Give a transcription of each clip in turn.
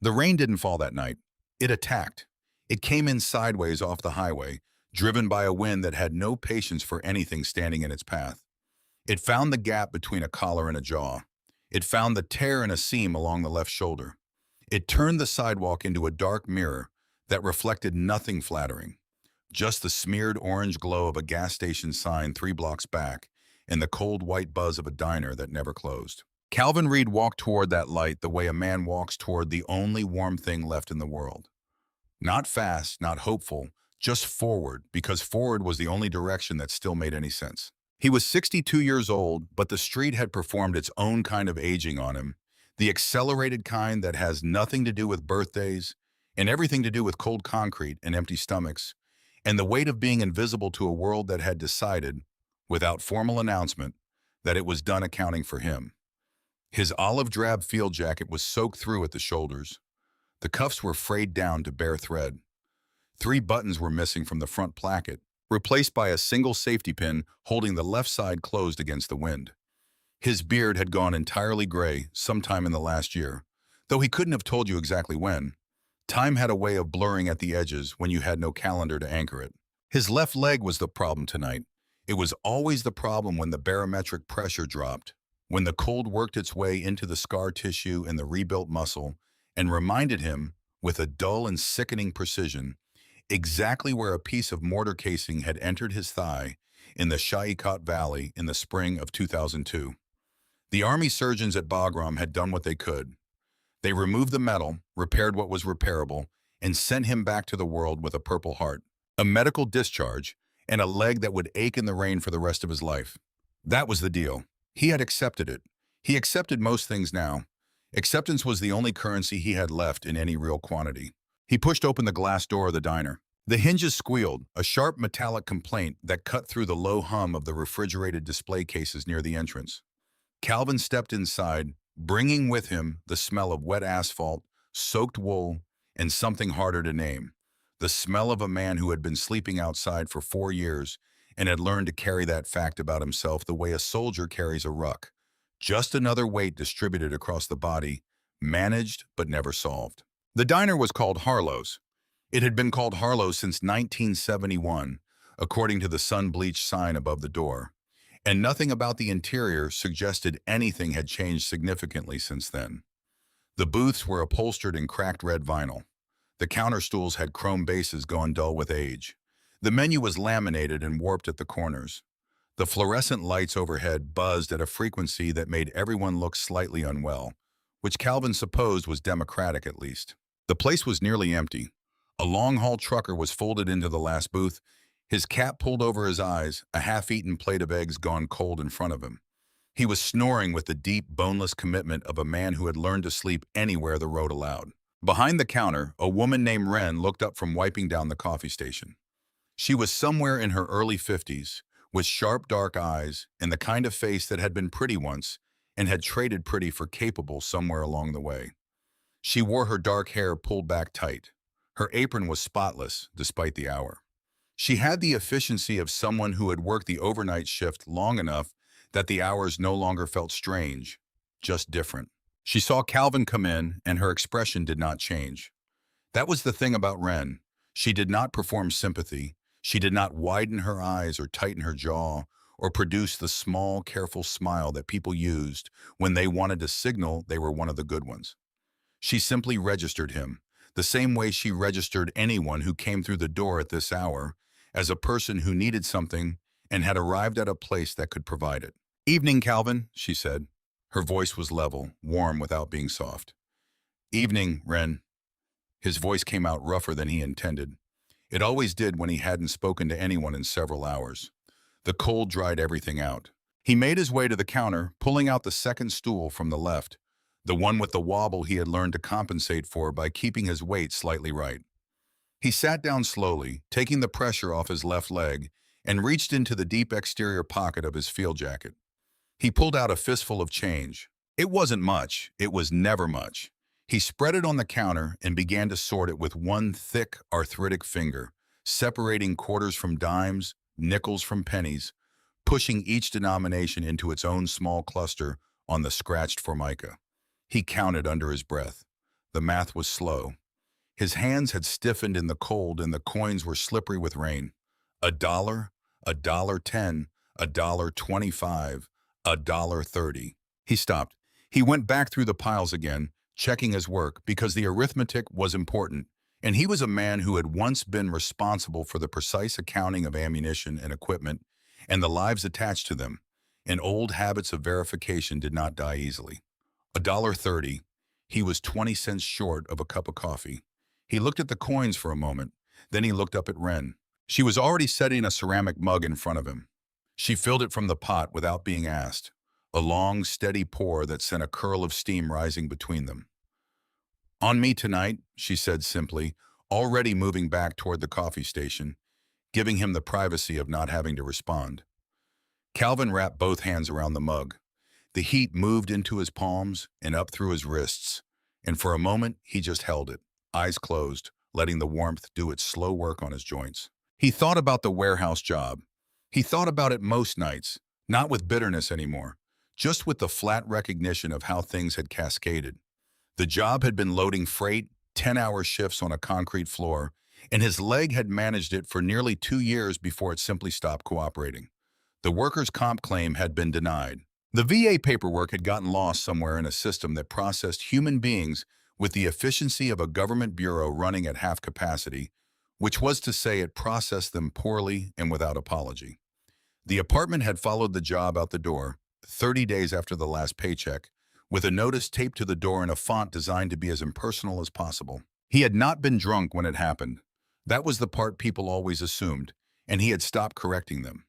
The rain didn't fall that night. It attacked. It came in sideways off the highway, driven by a wind that had no patience for anything standing in its path. It found the gap between a collar and a jaw. It found the tear in a seam along the left shoulder. It turned the sidewalk into a dark mirror that reflected nothing flattering, just the smeared orange glow of a gas station sign 3 blocks back and the cold white buzz of a diner that never closed. Calvin Reed walked toward that light the way a man walks toward the only warm thing left in the world. Not fast, not hopeful, just forward, because forward was the only direction that still made any sense. He was 62 years old, but the street had performed its own kind of aging on him, the accelerated kind that has nothing to do with birthdays and everything to do with cold concrete and empty stomachs, and the weight of being invisible to a world that had decided, without formal announcement, that it was done accounting for him. His olive drab field jacket was soaked through at the shoulders. The cuffs were frayed down to bare thread. 3 buttons were missing from the front placket, replaced by a single safety pin holding the left side closed against the wind. His beard had gone entirely gray sometime in the last year, though he couldn't have told you exactly when. Time had a way of blurring at the edges when you had no calendar to anchor it. His left leg was the problem tonight. It was always the problem when the barometric pressure dropped, when the cold worked its way into the scar tissue and the rebuilt muscle, and reminded him, with a dull and sickening precision, exactly where a piece of mortar casing had entered his thigh in the Shaikat Valley in the spring of 2002. The Army surgeons at Bagram had done what they could. They removed the metal, repaired what was repairable, and sent him back to the world with a Purple Heart, a medical discharge, and a leg that would ache in the rain for the rest of his life. That was the deal. He had accepted it. He accepted most things now. Acceptance was the only currency he had left in any real quantity. He pushed open the glass door of the diner. The hinges squealed, a sharp metallic complaint that cut through the low hum of the refrigerated display cases near the entrance. Calvin stepped inside, bringing with him the smell of wet asphalt, soaked wool, and something harder to name. The smell of a man who had been sleeping outside for 4 years and had learned to carry that fact about himself the way a soldier carries a ruck. Just another weight distributed across the body, managed but never solved. The diner was called Harlow's. It had been called Harlow's since 1971, according to the sun-bleached sign above the door, and nothing about the interior suggested anything had changed significantly since then. The booths were upholstered in cracked red vinyl. The counter stools had chrome bases gone dull with age. The menu was laminated and warped at the corners. The fluorescent lights overhead buzzed at a frequency that made everyone look slightly unwell, which Calvin supposed was democratic at least. The place was nearly empty. A long-haul trucker was folded into the last booth, his cap pulled over his eyes, a half-eaten plate of eggs gone cold in front of him. He was snoring with the deep, boneless commitment of a man who had learned to sleep anywhere the road allowed. Behind the counter, a woman named Wren looked up from wiping down the coffee station. She was somewhere in her early 50s, with sharp dark eyes and the kind of face that had been pretty once and had traded pretty for capable somewhere along the way. She wore her dark hair pulled back tight. Her apron was spotless, despite the hour. She had the efficiency of someone who had worked the overnight shift long enough that the hours no longer felt strange, just different. She saw Calvin come in, and her expression did not change. That was the thing about Wren. She did not perform sympathy. She did not widen her eyes or tighten her jaw or produce the small, careful smile that people used when they wanted to signal they were one of the good ones. She simply registered him, the same way she registered anyone who came through the door at this hour, as a person who needed something and had arrived at a place that could provide it. "Evening, Calvin," she said. Her voice was level, warm without being soft. "Evening, Wren." His voice came out rougher than he intended. It always did when he hadn't spoken to anyone in several hours. The cold dried everything out. He made his way to the counter, pulling out the second stool from the left, the one with the wobble he had learned to compensate for by keeping his weight slightly right. He sat down slowly, taking the pressure off his left leg, and reached into the deep exterior pocket of his field jacket. He pulled out a fistful of change. It wasn't much. It was never much. He spread it on the counter and began to sort it with one thick, arthritic finger, separating quarters from dimes, nickels from pennies, pushing each denomination into its own small cluster on the scratched formica. He counted under his breath. The math was slow. His hands had stiffened in the cold and the coins were slippery with rain. $1, $1.10, $1.25, $1.30. He stopped. He went back through the piles again, checking his work because the arithmetic was important, and he was a man who had once been responsible for the precise accounting of ammunition and equipment and the lives attached to them, and old habits of verification did not die easily. $1.30. He was 20 cents short of a cup of coffee. He looked at the coins for a moment, then he looked up at Wren. She was already setting a ceramic mug in front of him. She filled it from the pot without being asked, a long, steady pour that sent a curl of steam rising between them. "On me tonight," she said simply, already moving back toward the coffee station, giving him the privacy of not having to respond. Calvin wrapped both hands around the mug. The heat moved into his palms and up through his wrists, and for a moment he just held it, eyes closed, letting the warmth do its slow work on his joints. He thought about the warehouse job. He thought about it most nights, not with bitterness anymore, just with the flat recognition of how things had cascaded. The job had been loading freight, 10-hour shifts on a concrete floor, and his leg had managed it for nearly 2 years before it simply stopped cooperating. The workers' comp claim had been denied. The VA paperwork had gotten lost somewhere in a system that processed human beings with the efficiency of a government bureau running at half capacity, which was to say it processed them poorly and without apology. The apartment had followed the job out the door, 30 days after the last paycheck, with a notice taped to the door in a font designed to be as impersonal as possible. He had not been drunk when it happened. That was the part people always assumed, and he had stopped correcting them.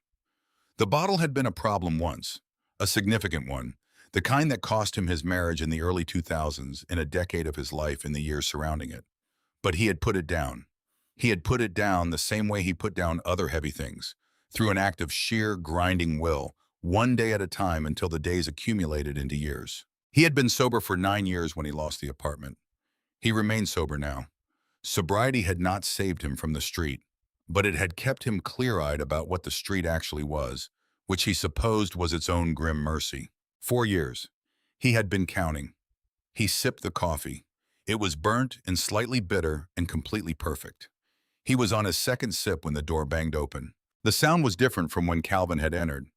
The bottle had been a problem once, a significant one, the kind that cost him his marriage in the early 2000s and a decade of his life in the years surrounding it. But he had put it down. He had put it down the same way he put down other heavy things, through an act of sheer grinding will, one day at a time until the days accumulated into years. He had been sober for 9 years when he lost the apartment. He remained sober now. Sobriety had not saved him from the street, but it had kept him clear-eyed about what the street actually was, which he supposed was its own grim mercy. 4 years. He had been counting. He sipped the coffee. It was burnt and slightly bitter and completely perfect. He was on his second sip when the door banged open. The sound was different from when Calvin had entered.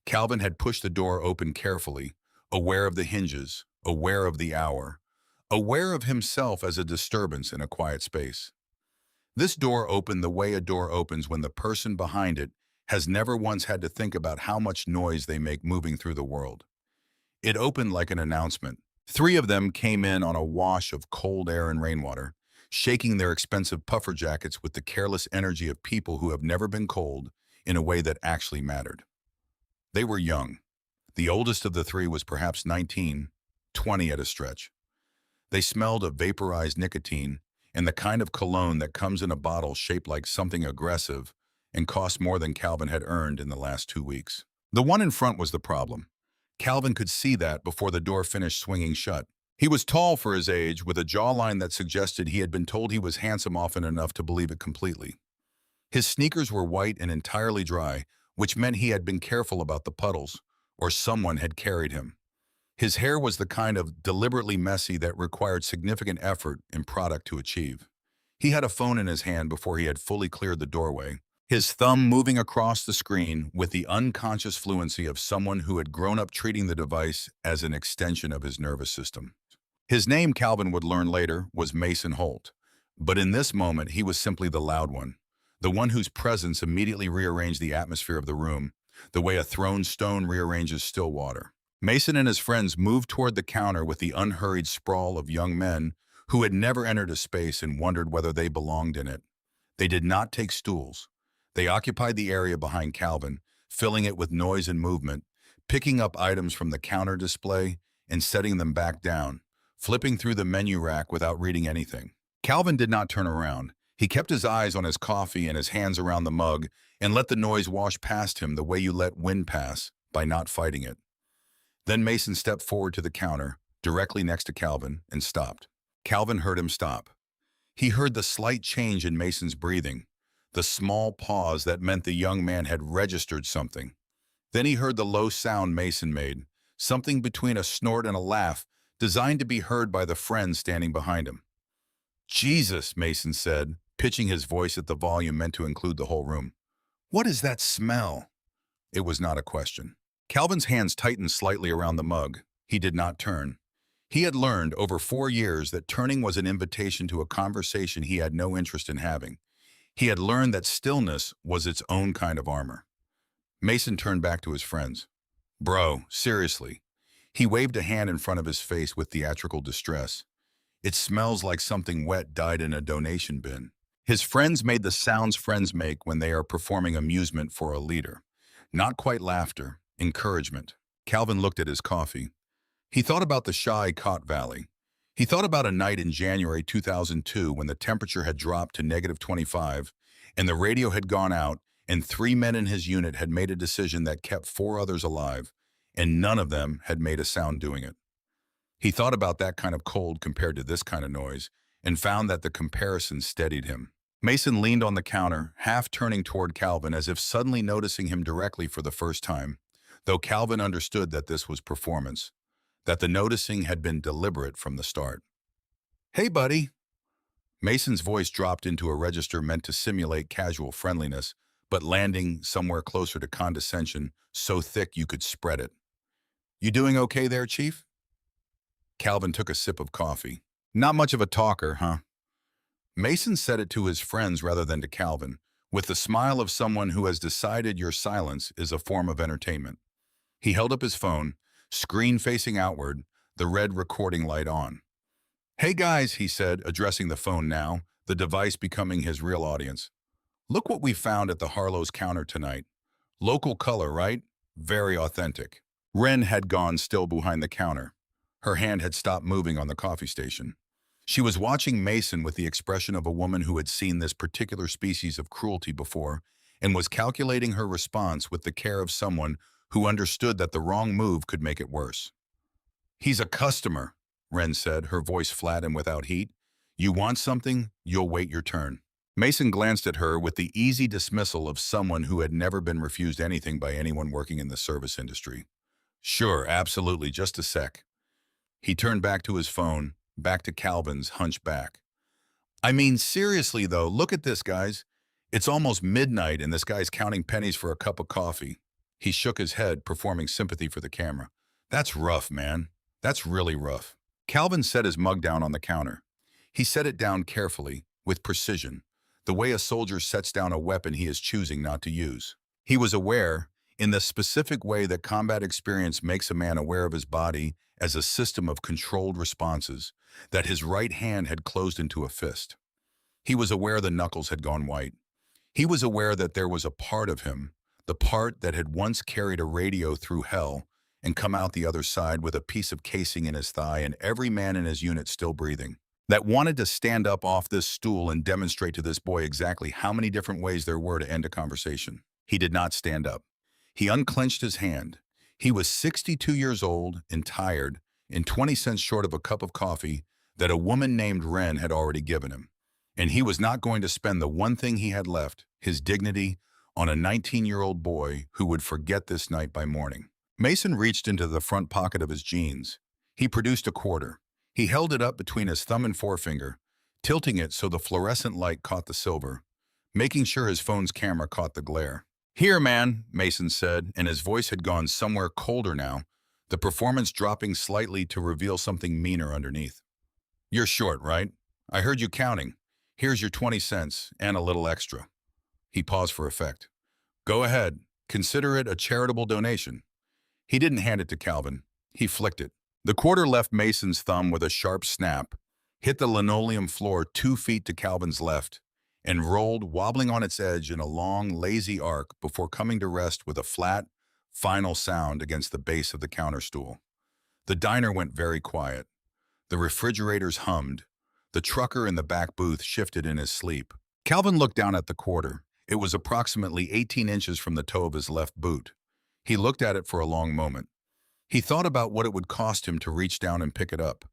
Calvin had pushed the door open carefully, aware of the hinges, aware of the hour, aware of himself as a disturbance in a quiet space. This door opened the way a door opens when the person behind it has never once had to think about how much noise they make moving through the world. It opened like an announcement. 3 of them came in on a wash of cold air and rainwater, shaking their expensive puffer jackets with the careless energy of people who have never been cold in a way that actually mattered. They were young. The oldest of the 3 was perhaps 19, 20 at a stretch. They smelled of vaporized nicotine and the kind of cologne that comes in a bottle shaped like something aggressive and cost more than Calvin had earned in the last 2 weeks. The one in front was the problem. Calvin could see that before the door finished swinging shut. He was tall for his age, with a jawline that suggested he had been told he was handsome often enough to believe it completely. His sneakers were white and entirely dry, which meant he had been careful about the puddles, or someone had carried him. His hair was the kind of deliberately messy that required significant effort and product to achieve. He had a phone in his hand before he had fully cleared the doorway, his thumb moving across the screen with the unconscious fluency of someone who had grown up treating the device as an extension of his nervous system. His name, Calvin would learn later, was Mason Holt, but in this moment he was simply the loud one, the one whose presence immediately rearranged the atmosphere of the room, the way a thrown stone rearranges still water. Mason and his friends moved toward the counter with the unhurried sprawl of young men who had never entered a space and wondered whether they belonged in it. They did not take stools. They occupied the area behind Calvin, filling it with noise and movement, picking up items from the counter display and setting them back down, flipping through the menu rack without reading anything. Calvin did not turn around. He kept his eyes on his coffee and his hands around the mug and let the noise wash past him the way you let wind pass, by not fighting it. Then Mason stepped forward to the counter, directly next to Calvin, and stopped. Calvin heard him stop. He heard the slight change in Mason's breathing, the small pause that meant the young man had registered something. Then he heard the low sound Mason made, something between a snort and a laugh, designed to be heard by the friends standing behind him. Jesus, Mason said, pitching his voice at the volume meant to include the whole room. What is that smell? It was not a question. Calvin's hands tightened slightly around the mug. He did not turn. He had learned over 4 years that turning was an invitation to a conversation he had no interest in having. He had learned that stillness was its own kind of armor. Mason turned back to his friends. Bro, seriously. He waved a hand in front of his face with theatrical distress. It smells like something wet died in a donation bin. His friends made the sounds friends make when they are performing amusement for a leader. Not quite laughter, encouragement. Calvin looked at his coffee. He thought about the Shai-Kot Valley. He thought about a night in January 2002 when the temperature had dropped to -25 and the radio had gone out and 3 men in his unit had made a decision that kept 4 others alive, and none of them had made a sound doing it. He thought about that kind of cold compared to this kind of noise and found that the comparison steadied him. Mason leaned on the counter, half turning toward Calvin as if suddenly noticing him directly for the first time, though Calvin understood that this was performance, that the noticing had been deliberate from the start. Hey, buddy. Mason's voice dropped into a register meant to simulate casual friendliness, but landing somewhere closer to condescension, so thick you could spread it. You doing okay there, Chief? Calvin took a sip of coffee. Not much of a talker, huh? Mason said it to his friends rather than to Calvin, with the smile of someone who has decided your silence is a form of entertainment. He held up his phone, screen facing outward, the red recording light on. Hey guys, he said, addressing the phone now, the device becoming his real audience. Look what we found at the Harlow's counter tonight. Local color, right? Very authentic. Wren had gone still behind the counter. Her hand had stopped moving on the coffee station. She was watching Mason with the expression of a woman who had seen this particular species of cruelty before and was calculating her response with the care of someone who understood that the wrong move could make it worse. He's a customer, Wren said, her voice flat and without heat. You want something, you'll wait your turn. Mason glanced at her with the easy dismissal of someone who had never been refused anything by anyone working in the service industry. Sure, absolutely, just a sec. He turned back to his phone, back to Calvin's hunched back. I mean, seriously though, look at this, guys. It's almost midnight and this guy's counting pennies for a cup of coffee. He shook his head, performing sympathy for the camera. That's rough, man. That's really rough. Calvin set his mug down on the counter. He set it down carefully, with precision, the way a soldier sets down a weapon he is choosing not to use. He was aware, in the specific way that combat experience makes a man aware of his body as a system of controlled responses, that his right hand had closed into a fist. He was aware the knuckles had gone white. He was aware that there was a part of him, the part that had once carried a radio through hell and come out the other side with a piece of casing in his thigh and every man in his unit still breathing, that wanted to stand up off this stool and demonstrate to this boy exactly how many different ways there were to end a conversation. He did not stand up. He unclenched his hand. He was 62 years old and tired and 20 cents short of a cup of coffee that a woman named Wren had already given him. And he was not going to spend the one thing he had left, his dignity, on a 19-year-old boy who would forget this night by morning. Mason reached into the front pocket of his jeans. He produced a quarter. He held it up between his thumb and forefinger, tilting it so the fluorescent light caught the silver, making sure his phone's camera caught the glare. Here, man, Mason said, and his voice had gone somewhere colder now, the performance dropping slightly to reveal something meaner underneath. You're short, right? I heard you counting. Here's your 20 cents and a little extra. He paused for effect. Go ahead. Consider it a charitable donation. He didn't hand it to Calvin. He flicked it. The quarter left Mason's thumb with a sharp snap, hit the linoleum floor 2 feet to Calvin's left, and rolled, wobbling on its edge in a long, lazy arc before coming to rest with a flat, final sound against the base of the counter stool. The diner went very quiet. The refrigerators hummed. The trucker in the back booth shifted in his sleep. Calvin looked down at the quarter. It was approximately 18 inches from the toe of his left boot. He looked at it for a long moment. He thought about what it would cost him to reach down and pick it up.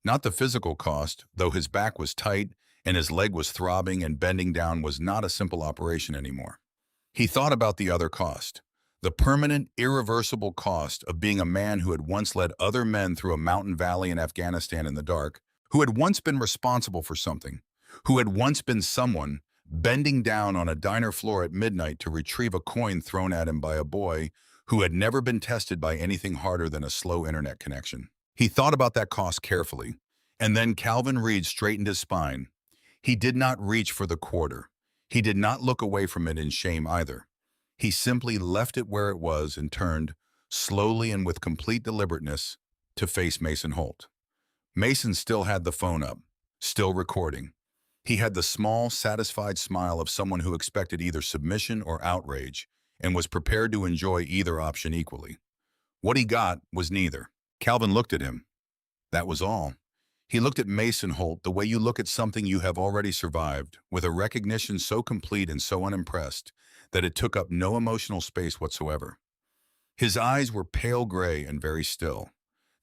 Not the physical cost, though his back was tight and his leg was throbbing and bending down was not a simple operation anymore. He thought about the other cost, The permanent, irreversible cost of being a man who had once led other men through a mountain valley in Afghanistan in the dark, who had once been responsible for something, who had once been someone bending down on a diner floor at midnight to retrieve a coin thrown at him by a boy who had never been tested by anything harder than a slow internet connection. He thought about that cost carefully, and then Calvin Reed straightened his spine. He did not reach for the quarter. He did not look away from it in shame either. He simply left it where it was and turned, slowly and with complete deliberateness, to face Mason Holt. Mason still had the phone up, still recording. He had the small, satisfied smile of someone who expected either submission or outrage and was prepared to enjoy either option equally. What he got was neither. Calvin looked at him. That was all. He looked at Mason Holt the way you look at something you have already survived, with a recognition so complete and so unimpressed that it took up no emotional space whatsoever. His eyes were pale gray and very still.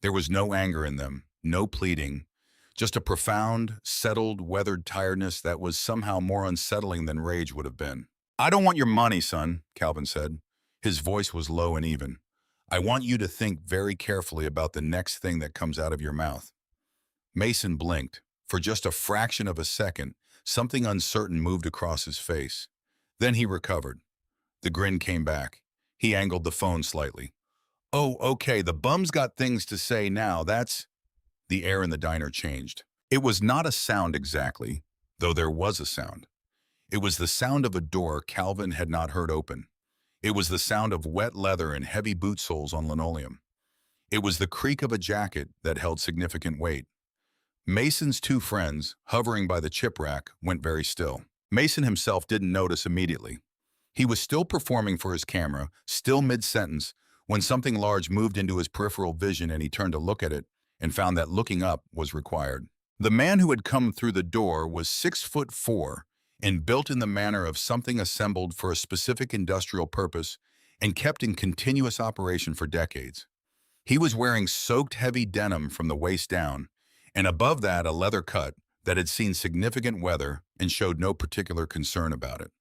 There was no anger in them, no pleading, just a profound, settled, weathered tiredness that was somehow more unsettling than rage would have been. "I don't want your money, son," Calvin said. His voice was low and even. "I want you to think very carefully about the next thing that comes out of your mouth." Mason blinked. For just a fraction of a second, something uncertain moved across his face. Then he recovered. The grin came back. He angled the phone slightly. "Oh, okay, the bum's got things to say now, that's—" The air in the diner changed. It was not a sound exactly, though there was a sound. It was the sound of a door Calvin had not heard open. It was the sound of wet leather and heavy boot soles on linoleum. It was the creak of a jacket that held significant weight. Mason's two friends, hovering by the chip rack, went very still. Mason himself didn't notice immediately. He was still performing for his camera, still mid-sentence, when something large moved into his peripheral vision and he turned to look at it and found that looking up was required. The man who had come through the door was 6'4" and built in the manner of something assembled for a specific industrial purpose and kept in continuous operation for decades. He was wearing soaked heavy denim from the waist down, and above that a leather cut that had seen significant weather and showed no particular concern about it.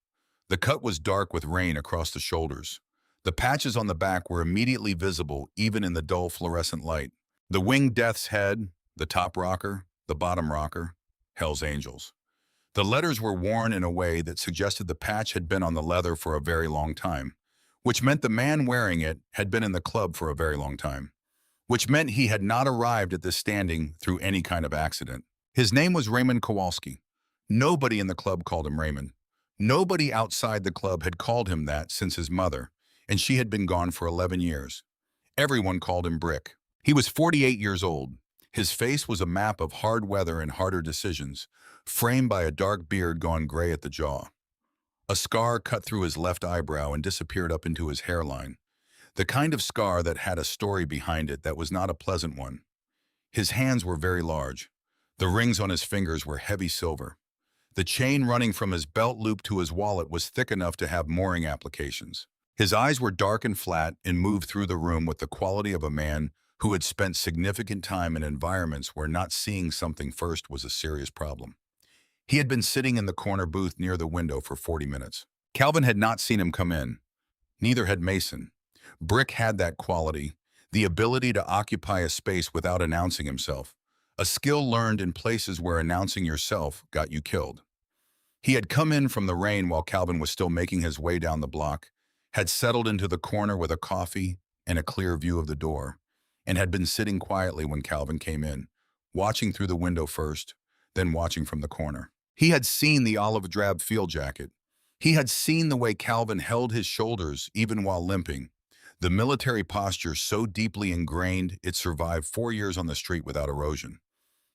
The cut was dark with rain across the shoulders. The patches on the back were immediately visible even in the dull fluorescent light. The winged death's head, the top rocker, the bottom rocker, Hell's Angels. The letters were worn in a way that suggested the patch had been on the leather for a very long time, which meant the man wearing it had been in the club for a very long time, which meant he had not arrived at this standing through any kind of accident. His name was Raymond Kowalski. Nobody in the club called him Raymond. Nobody outside the club had called him that since his mother, and she had been gone for 11 years. Everyone called him Brick. He was 48 years old. His face was a map of hard weather and harder decisions, framed by a dark beard gone gray at the jaw. A scar cut through his left eyebrow and disappeared up into his hairline, the kind of scar that had a story behind it that was not a pleasant one. His hands were very large. The rings on his fingers were heavy silver. The chain running from his belt loop to his wallet was thick enough to have mooring applications. His eyes were dark and flat and moved through the room with the quality of a man who had spent significant time in environments where not seeing something first was a serious problem. He had been sitting in the corner booth near the window for 40 minutes. Calvin had not seen him come in. Neither had Mason. Brick had that quality, the ability to occupy a space without announcing himself, a skill learned in places where announcing yourself got you killed. He had come in from the rain while Calvin was still making his way down the block, had settled into the corner with a coffee and a clear view of the door, and had been sitting quietly when Calvin came in, watching through the window first, then watching from the corner. He had seen the olive drab field jacket. He had seen the way Calvin held his shoulders even while limping, the military posture so deeply ingrained it survived 4 years on the street without erosion.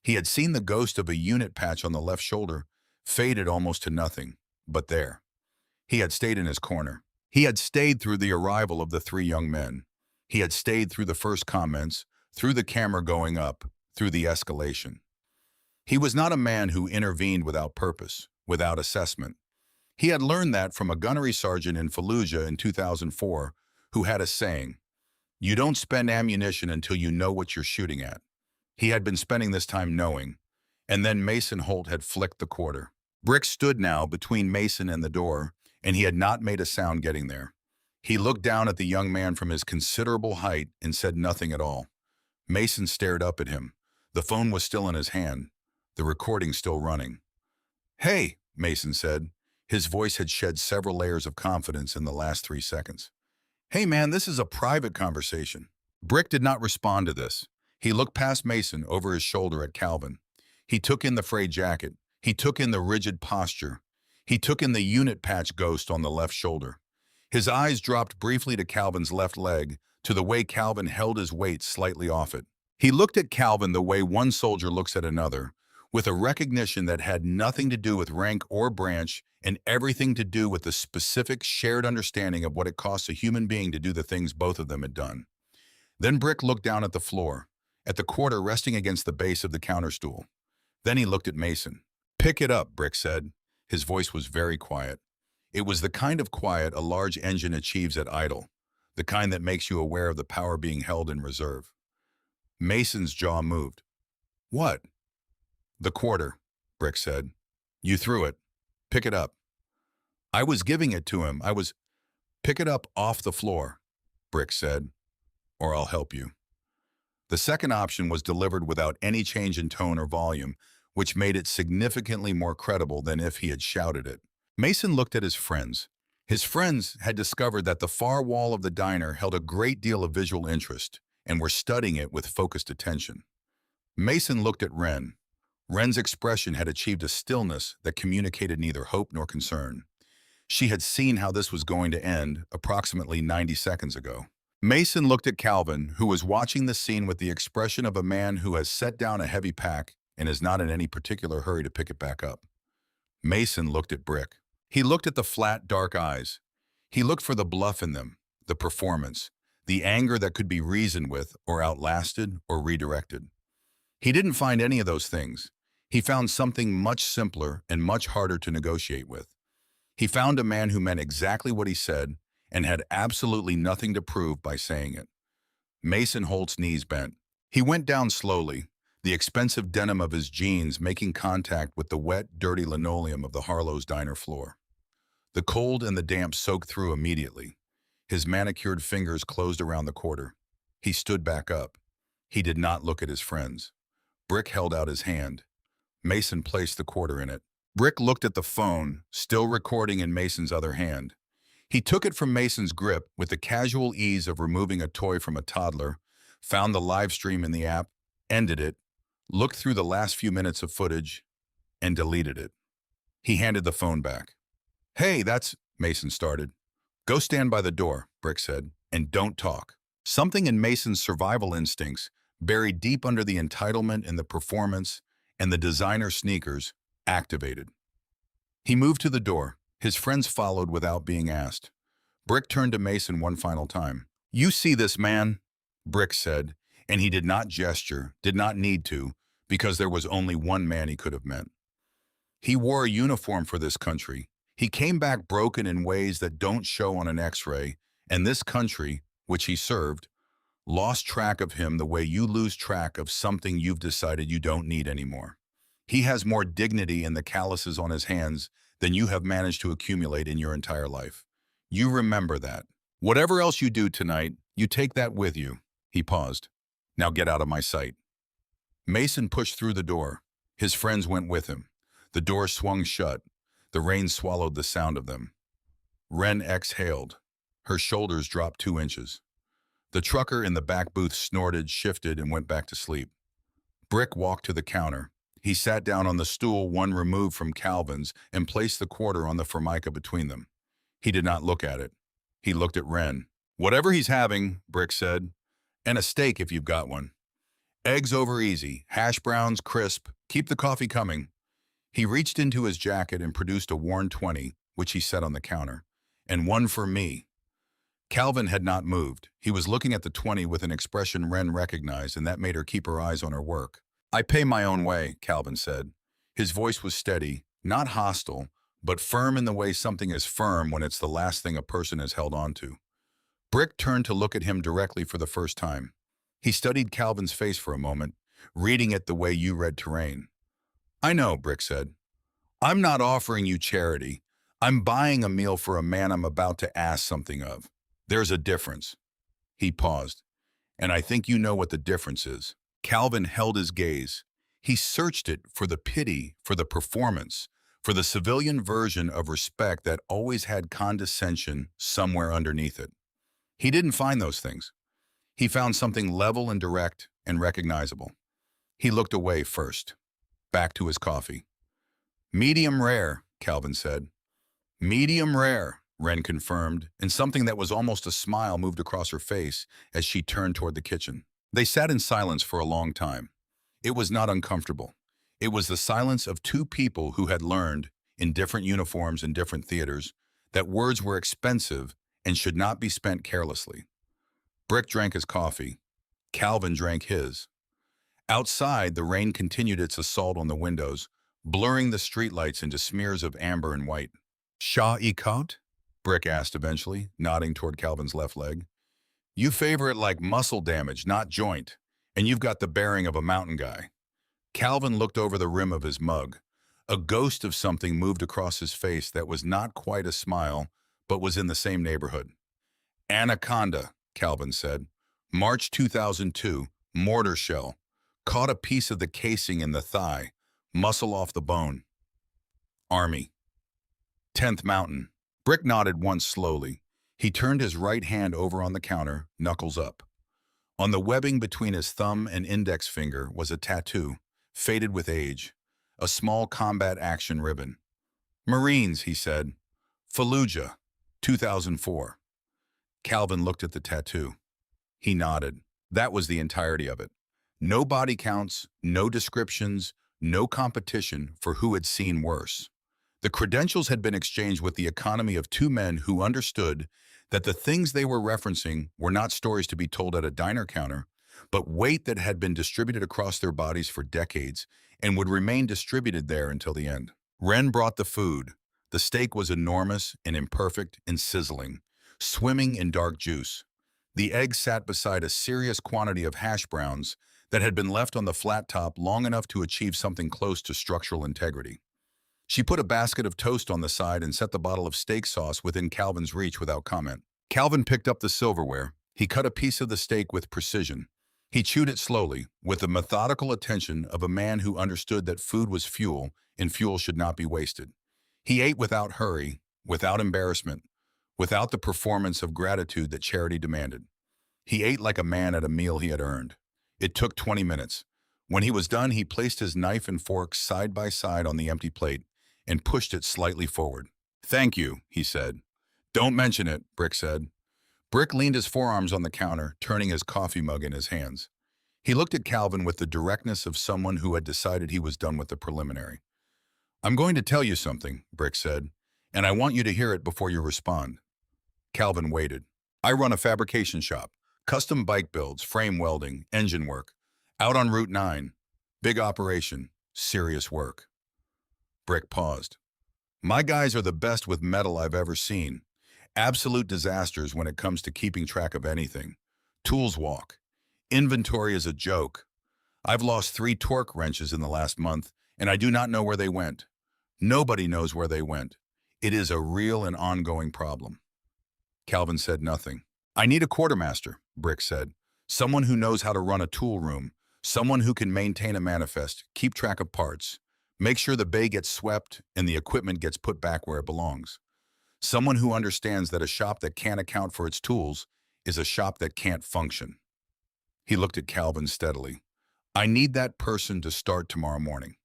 He had seen the ghost of a unit patch on the left shoulder, faded almost to nothing, but there. He had stayed in his corner. He had stayed through the arrival of the 3 young men. He had stayed through the first comments, through the camera going up, through the escalation. He was not a man who intervened without purpose, without assessment. He had learned that from a gunnery sergeant in Fallujah in 2004 who had a saying, "You don't spend ammunition until you know what you're shooting at." He had been spending this time knowing, and then Mason Holt had flicked the quarter. Brick stood now between Mason and the door, and he had not made a sound getting there. He looked down at the young man from his considerable height and said nothing at all. Mason stared up at him. The phone was still in his hand, the recording still running. "Hey," Mason said. His voice had shed several layers of confidence in the last 3 seconds. "Hey man, this is a private conversation." Brick did not respond to this. He looked past Mason over his shoulder at Calvin. He took in the frayed jacket. He took in the rigid posture. He took in the unit patch ghost on the left shoulder. His eyes dropped briefly to Calvin's left leg, to the way Calvin held his weight slightly off it. He looked at Calvin the way one soldier looks at another, with a recognition that had nothing to do with rank or branch and everything to do with the specific shared understanding of what it costs a human being to do the things both of them had done. Then Brick looked down at the floor, at the quarter resting against the base of the counterstool. Then he looked at Mason. "Pick it up," Brick said. His voice was very quiet. It was the kind of quiet a large engine achieves at idle, the kind that makes you aware of the power being held in reserve. Mason's jaw moved. "What?" "The quarter," Brick said. "You threw it. Pick it up." "I was giving it to him. I was—" "Pick it up off the floor," Brick said, "or I'll help you." The second option was delivered without any change in tone or volume, which made it significantly more credible than if he had shouted it. Mason looked at his friends. His friends had discovered that the far wall of the diner held a great deal of visual interest and were studying it with focused attention. Mason looked at Ren. Ren's expression had achieved a stillness that communicated neither hope nor concern. She had seen how this was going to end approximately 90 seconds ago. Mason looked at Calvin, who was watching the scene with the expression of a man who has set down a heavy pack and is not in any particular hurry to pick it back up. Mason looked at Brick. He looked at the flat, dark eyes. He looked for the bluff in them, the performance, the anger that could be reasoned with or outlasted or redirected. He didn't find any of those things. He found something much simpler and much harder to negotiate with. He found a man who meant exactly what he said and had absolutely nothing to prove by saying it. Mason Holt's knees bent. He went down slowly, the expensive denim of his jeans making contact with the wet, dirty linoleum of the Harlow's diner floor. The cold and the damp soaked through immediately. His manicured fingers closed around the quarter. He stood back up. He did not look at his friends. Brick held out his hand. Mason placed the quarter in it. Brick looked at the phone, still recording in Mason's other hand. He took it from Mason's grip with the casual ease of removing a toy from a toddler, found the live stream in the app, ended it, looked through the last few minutes of footage, and deleted it. He handed the phone back. "Hey, that's—" Mason started. "Go stand by the door," Brick said, "and don't talk." Something in Mason's survival instincts, buried deep under the entitlement and the performance and the designer sneakers, activated. He moved to the door. His friends followed without being asked. Brick turned to Mason one final time. "You see this man?" Brick said, and he did not gesture, did not need to, because there was only one man he could have meant. He wore a uniform for this country. He came back broken in ways that don't show on an X-ray, and this country, which he served, lost track of him the way you lose track of something you've decided you don't need anymore. He has more dignity in the calluses on his hands than you have managed to accumulate in your entire life. You remember that. Whatever else you do tonight, you take that with you." He paused. "Now get out of my sight." Mason pushed through the door. His friends went with him. The door swung shut. The rain swallowed the sound of them. Ren exhaled. Her shoulders dropped 2 inches. The trucker in the back booth snorted, shifted, and went back to sleep. Brick walked to the counter. He sat down on the stool one removed from Calvin's and placed the quarter on the formica between them. He did not look at it. He looked at Ren. "Whatever he's having," Brick said, "and a steak if you've got one. Eggs over easy, hash browns crisp, keep the coffee coming." He reached into his jacket and produced a worn 20, which he set on the counter. "And one for me." Calvin had not moved. He was looking at the 20 with an expression Ren recognized, and that made her keep her eyes on her work. "I pay my own way," Calvin said. His voice was steady, not hostile, but firm in the way something is firm when it's the last thing a person has held on to. Brick turned to look at him directly for the first time. He studied Calvin's face for a moment, reading it the way you read terrain. "I know," Brick said. "I'm not offering you charity. I'm buying a meal for a man I'm about to ask something of." There's a difference. He paused. And I think you know what the difference is. Calvin held his gaze. He searched it for the pity, for the performance, for the civilian version of respect that always had condescension somewhere underneath it. He didn't find those things. He found something level and direct and recognizable. He looked away first, back to his coffee. Medium rare, Calvin said. Medium rare, Wren confirmed, and something that was almost a smile moved across her face as she turned toward the kitchen. They sat in silence for a long time. It was not uncomfortable. It was the silence of two people who had learned, in different uniforms and different theaters, that words were expensive and should not be spent carelessly. Brick drank his coffee. Calvin drank his. Outside, the rain continued its assault on the windows, blurring the streetlights into smears of amber and white. Shah-e-kaut? Brick asked eventually, nodding toward Calvin's left leg. You favor it like muscle damage, not joint, and you've got the bearing of a mountain guy. Calvin looked over the rim of his mug. A ghost of something moved across his face that was not quite a smile, but was in the same neighborhood. Anaconda, Calvin said. March 2002, mortar shell. Caught a piece of the casing in the thigh, muscle off the bone. Army. 10th Mountain. Brick nodded once slowly. He turned his right hand over on the counter, knuckles up. On the webbing between his thumb and index finger was a tattoo, faded with age, a small combat action ribbon. Marines, he said. Fallujah, 2004. Calvin looked at the tattoo. He nodded. That was the entirety of it. No body counts, no descriptions, no competition for who had seen worse. The credentials had been exchanged with the economy of two men who understood that the things they were referencing were not stories to be told at a diner counter, but weight that had been distributed across their bodies for decades and would remain distributed there until the end. Wren brought the food. The steak was enormous and imperfect and sizzling, swimming in dark juice. The egg sat beside a serious quantity of hash browns that had been left on the flat top long enough to achieve something close to structural integrity. She put a basket of toast on the side and set the bottle of steak sauce within Calvin's reach without comment. Calvin picked up the silverware. He cut a piece of the steak with precision. He chewed it slowly, with the methodical attention of a man who understood that food was fuel and fuel should not be wasted. He ate without hurry, without embarrassment, without the performance of gratitude that charity demanded. He ate like a man at a meal he had earned. It took 20 minutes. When he was done, he placed his knife and fork side by side on the empty plate and pushed it slightly forward. Thank you, he said. Don't mention it, Brick said. Brick leaned his forearms on the counter, turning his coffee mug in his hands. He looked at Calvin with the directness of someone who had decided he was done with the preliminary. I'm going to tell you something, Brick said, and I want you to hear it before you respond. Calvin waited. I run a fabrication shop. Custom bike builds, frame welding, engine work. Out on Route 9. Big operation. Serious work. Brick paused. My guys are the best with metal I've ever seen. Absolute disasters when it comes to keeping track of anything. Tools walk. Inventory is a joke. I've lost 3 torque wrenches in the last month, and I do not know where they went. Nobody knows where they went. It is a real and ongoing problem. Calvin said nothing. I need a quartermaster, Brick said. Someone who knows how to run a tool room. Someone who can maintain a manifest, keep track of parts, make sure the bay gets swept and the equipment gets put back where it belongs. Someone who understands that a shop that can't account for its tools is a shop that can't function. He looked at Calvin steadily. I need that person to start tomorrow morning.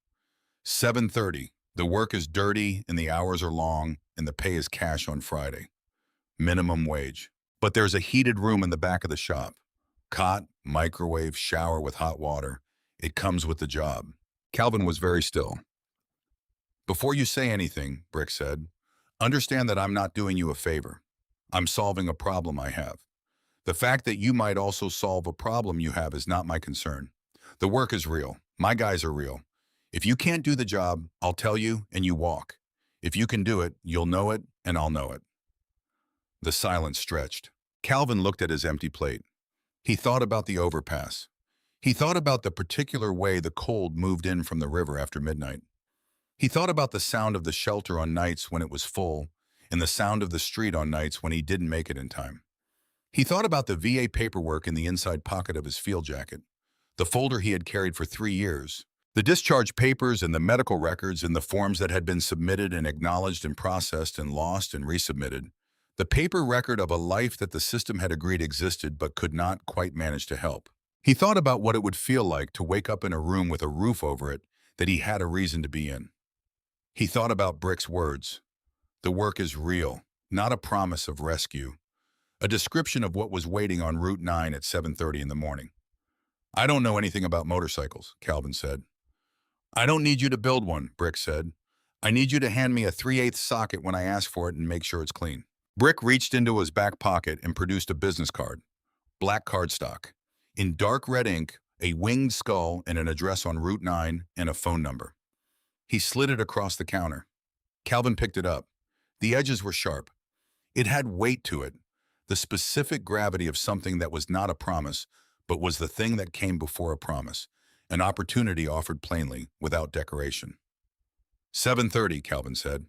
7:30. The work is dirty and the hours are long and the pay is cash on Friday. Minimum wage. But there's a heated room in the back of the shop. Cot, microwave, shower with hot water. It comes with the job. Calvin was very still. Before you say anything, Brick said, understand that I'm not doing you a favor. I'm solving a problem I have. The fact that you might also solve a problem you have is not my concern. The work is real. My guys are real. If you can't do the job, I'll tell you and you walk. If you can do it, you'll know it and I'll know it. The silence stretched. Calvin looked at his empty plate. He thought about the overpass. He thought about the particular way the cold moved in from the river after midnight. He thought about the sound of the shelter on nights when it was full and the sound of the street on nights when he didn't make it in time. He thought about the VA paperwork in the inside pocket of his field jacket, the folder he had carried for 3 years, the discharge papers and the medical records and the forms that had been submitted and acknowledged and processed and lost and resubmitted, the paper record of a life that the system had agreed existed but could not quite manage to help. He thought about what it would feel like to wake up in a room with a roof over it that he had a reason to be in. He thought about Brick's words. The work is real, not a promise of rescue. A description of what was waiting on Route 9 at 7:30 in the morning. I don't know anything about motorcycles, Calvin said. I don't need you to build one, Brick said. I need you to hand me a 3/8 socket when I ask for it and make sure it's clean. Brick reached into his back pocket and produced a business card, black cardstock. In dark red ink, a winged skull and an address on Route 9 and a phone number. He slid it across the counter. Calvin picked it up. The edges were sharp. It had weight to it, the specific gravity of something that was not a promise, but was the thing that came before a promise, an opportunity offered plainly, without decoration. 7:30, Calvin said.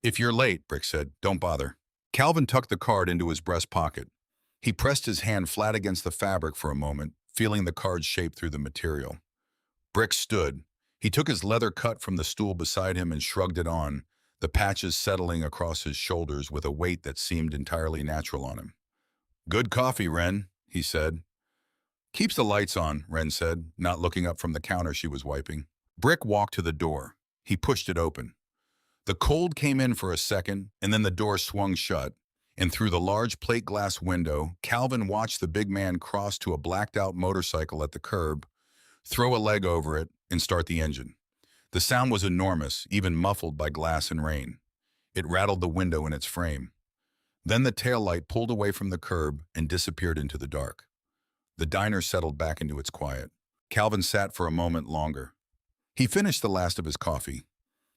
If you're late, Brick said, don't bother. Calvin tucked the card into his breast pocket. He pressed his hand flat against the fabric for a moment, feeling the card's shape through the material. Brick stood. He took his leather cut from the stool beside him and shrugged it on, the patches settling across his shoulders with a weight that seemed entirely natural on him. Good coffee, Wren, he said. Keeps the lights on, Wren said, not looking up from the counter she was wiping. Brick walked to the door. He pushed it open. The cold came in for a second, and then the door swung shut, and through the large plate glass window, Calvin watched the big man cross to a blacked-out motorcycle at the curb, throw a leg over it, and start the engine. The sound was enormous, even muffled by glass and rain. It rattled the window in its frame. Then the taillight pulled away from the curb and disappeared into the dark. The diner settled back into its quiet. Calvin sat for a moment longer. He finished the last of his coffee.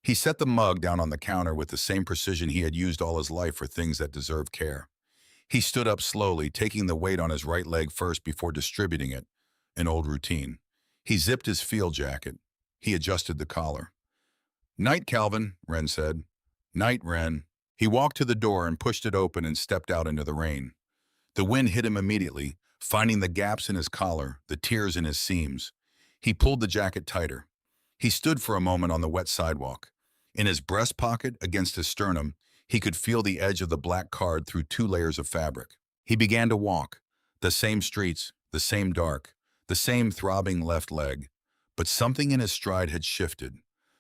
He set the mug down on the counter with the same precision he had used all his life for things that deserve care. He stood up slowly, taking the weight on his right leg first before distributing it, an old routine. He zipped his field jacket. He adjusted the collar. Night, Calvin, Wren said. Night, Wren. He walked to the door and pushed it open and stepped out into the rain. The wind hit him immediately, finding the gaps in his collar, the tears in his seams. He pulled the jacket tighter. He stood for a moment on the wet sidewalk. In his breast pocket, against his sternum, he could feel the edge of the black card through 2 layers of fabric. He began to walk. The same streets, the same dark, the same throbbing left leg. But something in his stride had shifted.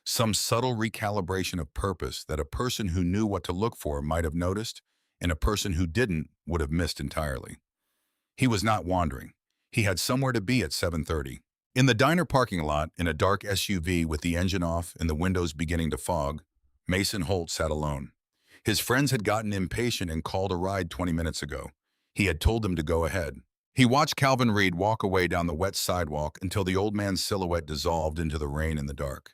Some subtle recalibration of purpose that a person who knew what to look for might have noticed, and a person who didn't would have missed entirely. He was not wandering. He had somewhere to be at 7:30. In the diner parking lot, in a dark SUV with the engine off and the windows beginning to fog, Mason Holt sat alone. His friends had gotten impatient and called a ride 20 minutes ago. He had told them to go ahead. He watched Calvin Reed walk away down the wet sidewalk until the old man's silhouette dissolved into the rain and the dark.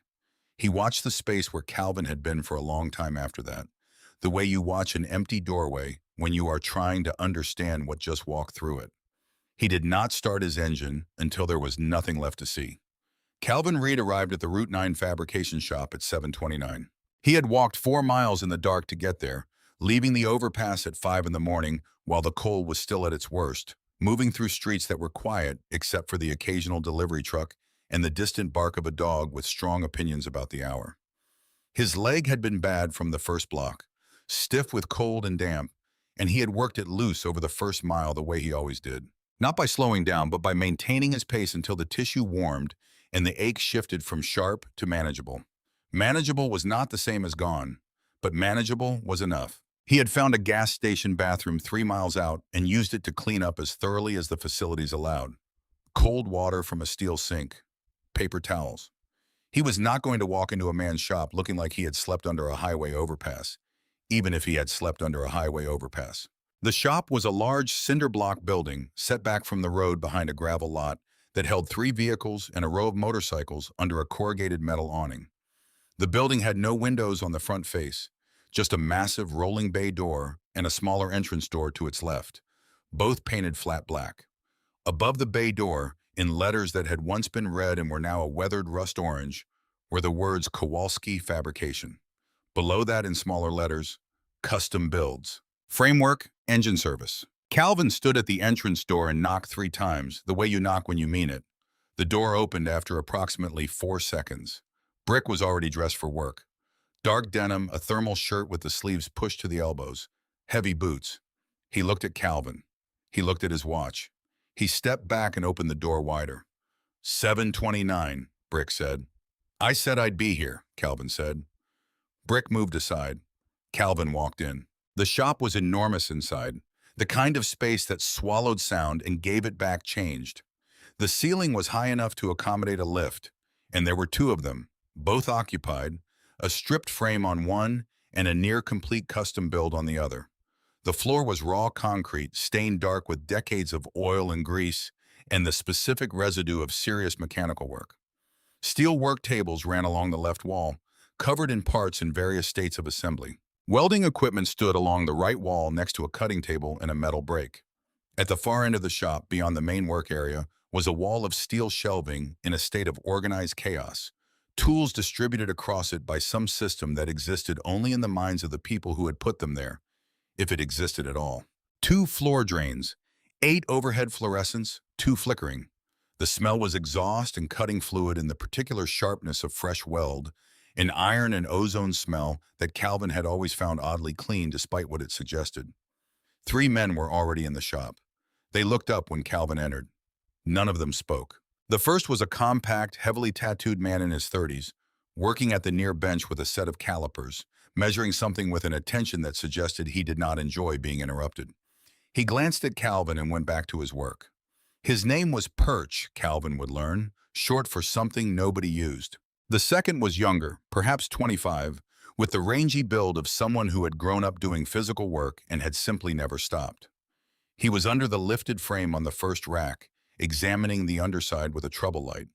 He watched the space where Calvin had been for a long time after that, the way you watch an empty doorway when you are trying to understand what just walked through it. He did not start his engine until there was nothing left to see. Calvin Reed arrived at the Route 9 fabrication shop at 7:29. He had walked 4 miles in the dark to get there, leaving the overpass at 5 in the morning while the cold was still at its worst, moving through streets that were quiet except for the occasional delivery truck and the distant bark of a dog with strong opinions about the hour. His leg had been bad from the first block, stiff with cold and damp, and he had worked it loose over the first mile the way he always did. Not by slowing down, but by maintaining his pace until the tissue warmed and the ache shifted from sharp to manageable. Manageable was not the same as gone, but manageable was enough. He had found a gas station bathroom 3 miles out and used it to clean up as thoroughly as the facilities allowed. Cold water from a steel sink, paper towels. He was not going to walk into a man's shop looking like he had slept under a highway overpass, even if he had slept under a highway overpass. The shop was a large cinder block building set back from the road behind a gravel lot that held 3 vehicles and a row of motorcycles under a corrugated metal awning. The building had no windows on the front face, just a massive rolling bay door and a smaller entrance door to its left, both painted flat black. Above the bay door, in letters that had once been red and were now a weathered rust orange, were the words Kowalski Fabrication. Below that, in smaller letters, Custom Builds. Framework, engine service. Calvin stood at the entrance door and knocked 3 times, the way you knock when you mean it. The door opened after approximately 4 seconds. Brick was already dressed for work. Dark denim, a thermal shirt with the sleeves pushed to the elbows, heavy boots. He looked at Calvin. He looked at his watch. He stepped back and opened the door wider. 7:29, Brick said. I said I'd be here, Calvin said. Brick moved aside. Calvin walked in. The shop was enormous inside. The kind of space that swallowed sound and gave it back changed. The ceiling was high enough to accommodate a lift, and there were 2 of them, both occupied, a stripped frame on one and a near-complete custom build on the other. The floor was raw concrete, stained dark with decades of oil and grease and the specific residue of serious mechanical work. Steel work tables ran along the left wall, covered in parts in various states of assembly. Welding equipment stood along the right wall next to a cutting table and a metal brake. At the far end of the shop, beyond the main work area, was a wall of steel shelving in a state of organized chaos, tools distributed across it by some system that existed only in the minds of the people who had put them there, if it existed at all. 2 floor drains, 8 overhead fluorescents, 2 flickering. The smell was exhaust and cutting fluid in the particular sharpness of fresh weld, an iron and ozone smell that Calvin had always found oddly clean despite what it suggested. 3 men were already in the shop. They looked up when Calvin entered. None of them spoke. The first was a compact, heavily tattooed man in his 30s, working at the near bench with a set of calipers, measuring something with an attention that suggested he did not enjoy being interrupted. He glanced at Calvin and went back to his work. His name was Perch, Calvin would learn, short for something nobody used. The second was younger, perhaps 25, with the rangy build of someone who had grown up doing physical work and had simply never stopped. He was under the lifted frame on the first rack, examining the underside with a trouble light.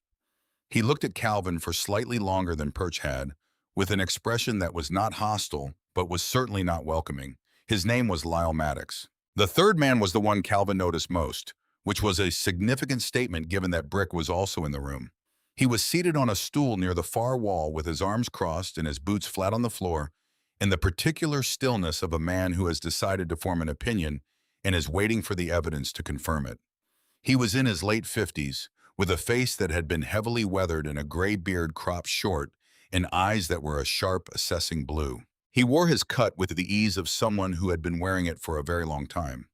He looked at Calvin for slightly longer than Perch had, with an expression that was not hostile, but was certainly not welcoming. His name was Lyle Maddox. The third man was the one Calvin noticed most, which was a significant statement given that Brick was also in the room. He was seated on a stool near the far wall with his arms crossed and his boots flat on the floor, in the particular stillness of a man who has decided to form an opinion and is waiting for the evidence to confirm it. He was in his late 50s, with a face that had been heavily weathered and a gray beard cropped short and eyes that were a sharp, assessing blue. He wore his cut with the ease of someone who had been wearing it for a very long time.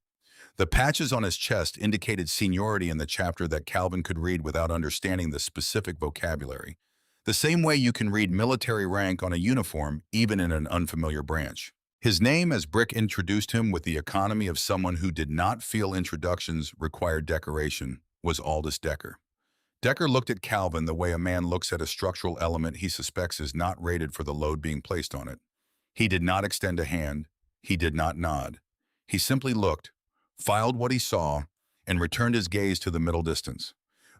The patches on his chest indicated seniority in the chapter that Calvin could read without understanding the specific vocabulary, the same way you can read military rank on a uniform even in an unfamiliar branch. His name, as Brick introduced him with the economy of someone who did not feel introductions required decoration, was Aldous Decker. Decker looked at Calvin the way a man looks at a structural element he suspects is not rated for the load being placed on it. He did not extend a hand. He did not nod. He simply looked, filed what he saw, and returned his gaze to the middle distance.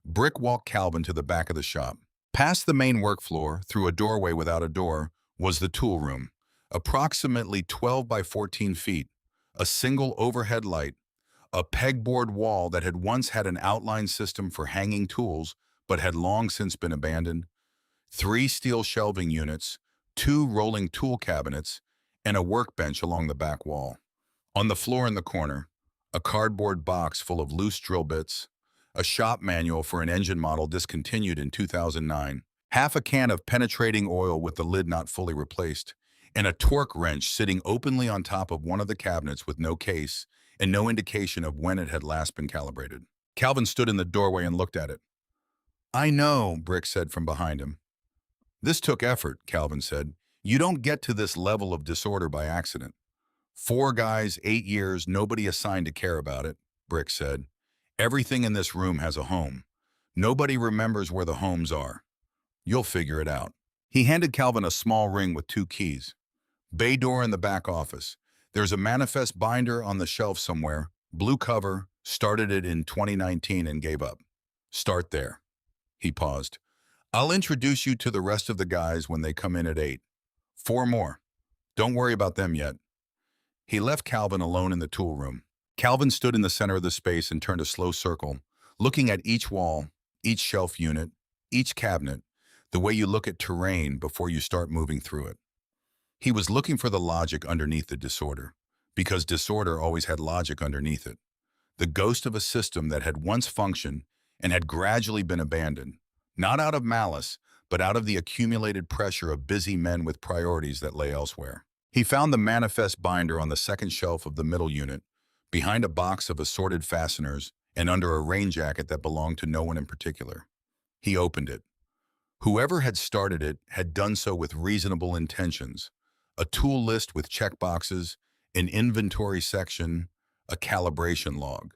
Brick walked Calvin to the back of the shop. Past the main work floor, through a doorway without a door, was the tool room, approximately 12 by 14 feet, a single overhead light, a pegboard wall that had once had an outline system for hanging tools but had long since been abandoned, 3 steel shelving units, 2 rolling tool cabinets, and a workbench along the back wall. On the floor in the corner, a cardboard box full of loose drill bits, a shop manual for an engine model discontinued in 2009, half a can of penetrating oil with the lid not fully replaced, and a torque wrench sitting openly on top of one of the cabinets with no case and no indication of when it had last been calibrated. Calvin stood in the doorway and looked at it. "I know," Brick said from behind him. "This took effort," Calvin said. "You don't get to this level of disorder by accident." 4 guys, 8 years, nobody assigned to care about it, Brick said. "Everything in this room has a home. Nobody remembers where the homes are. You'll figure it out." He handed Calvin a small ring with 2 keys. "Bay door in the back office. There's a manifest binder on the shelf somewhere. Blue cover, started it in 2019 and gave up. Start there." He paused. "I'll introduce you to the rest of the guys when they come in at 8. 4 more. Don't worry about them yet." He left Calvin alone in the tool room. Calvin stood in the center of the space and turned a slow circle, looking at each wall, each shelf unit, each cabinet, the way you look at terrain before you start moving through it. He was looking for the logic underneath the disorder, because disorder always had logic underneath it. the ghost of a system that had once functioned and had gradually been abandoned, not out of malice, but out of the accumulated pressure of busy men with priorities that lay elsewhere. He found the manifest binder on the second shelf of the middle unit, behind a box of assorted fasteners and under a rain jacket that belonged to no one in particular. He opened it. Whoever had started it had done so with reasonable intentions. A tool list with checkboxes, an inventory section, a calibration log.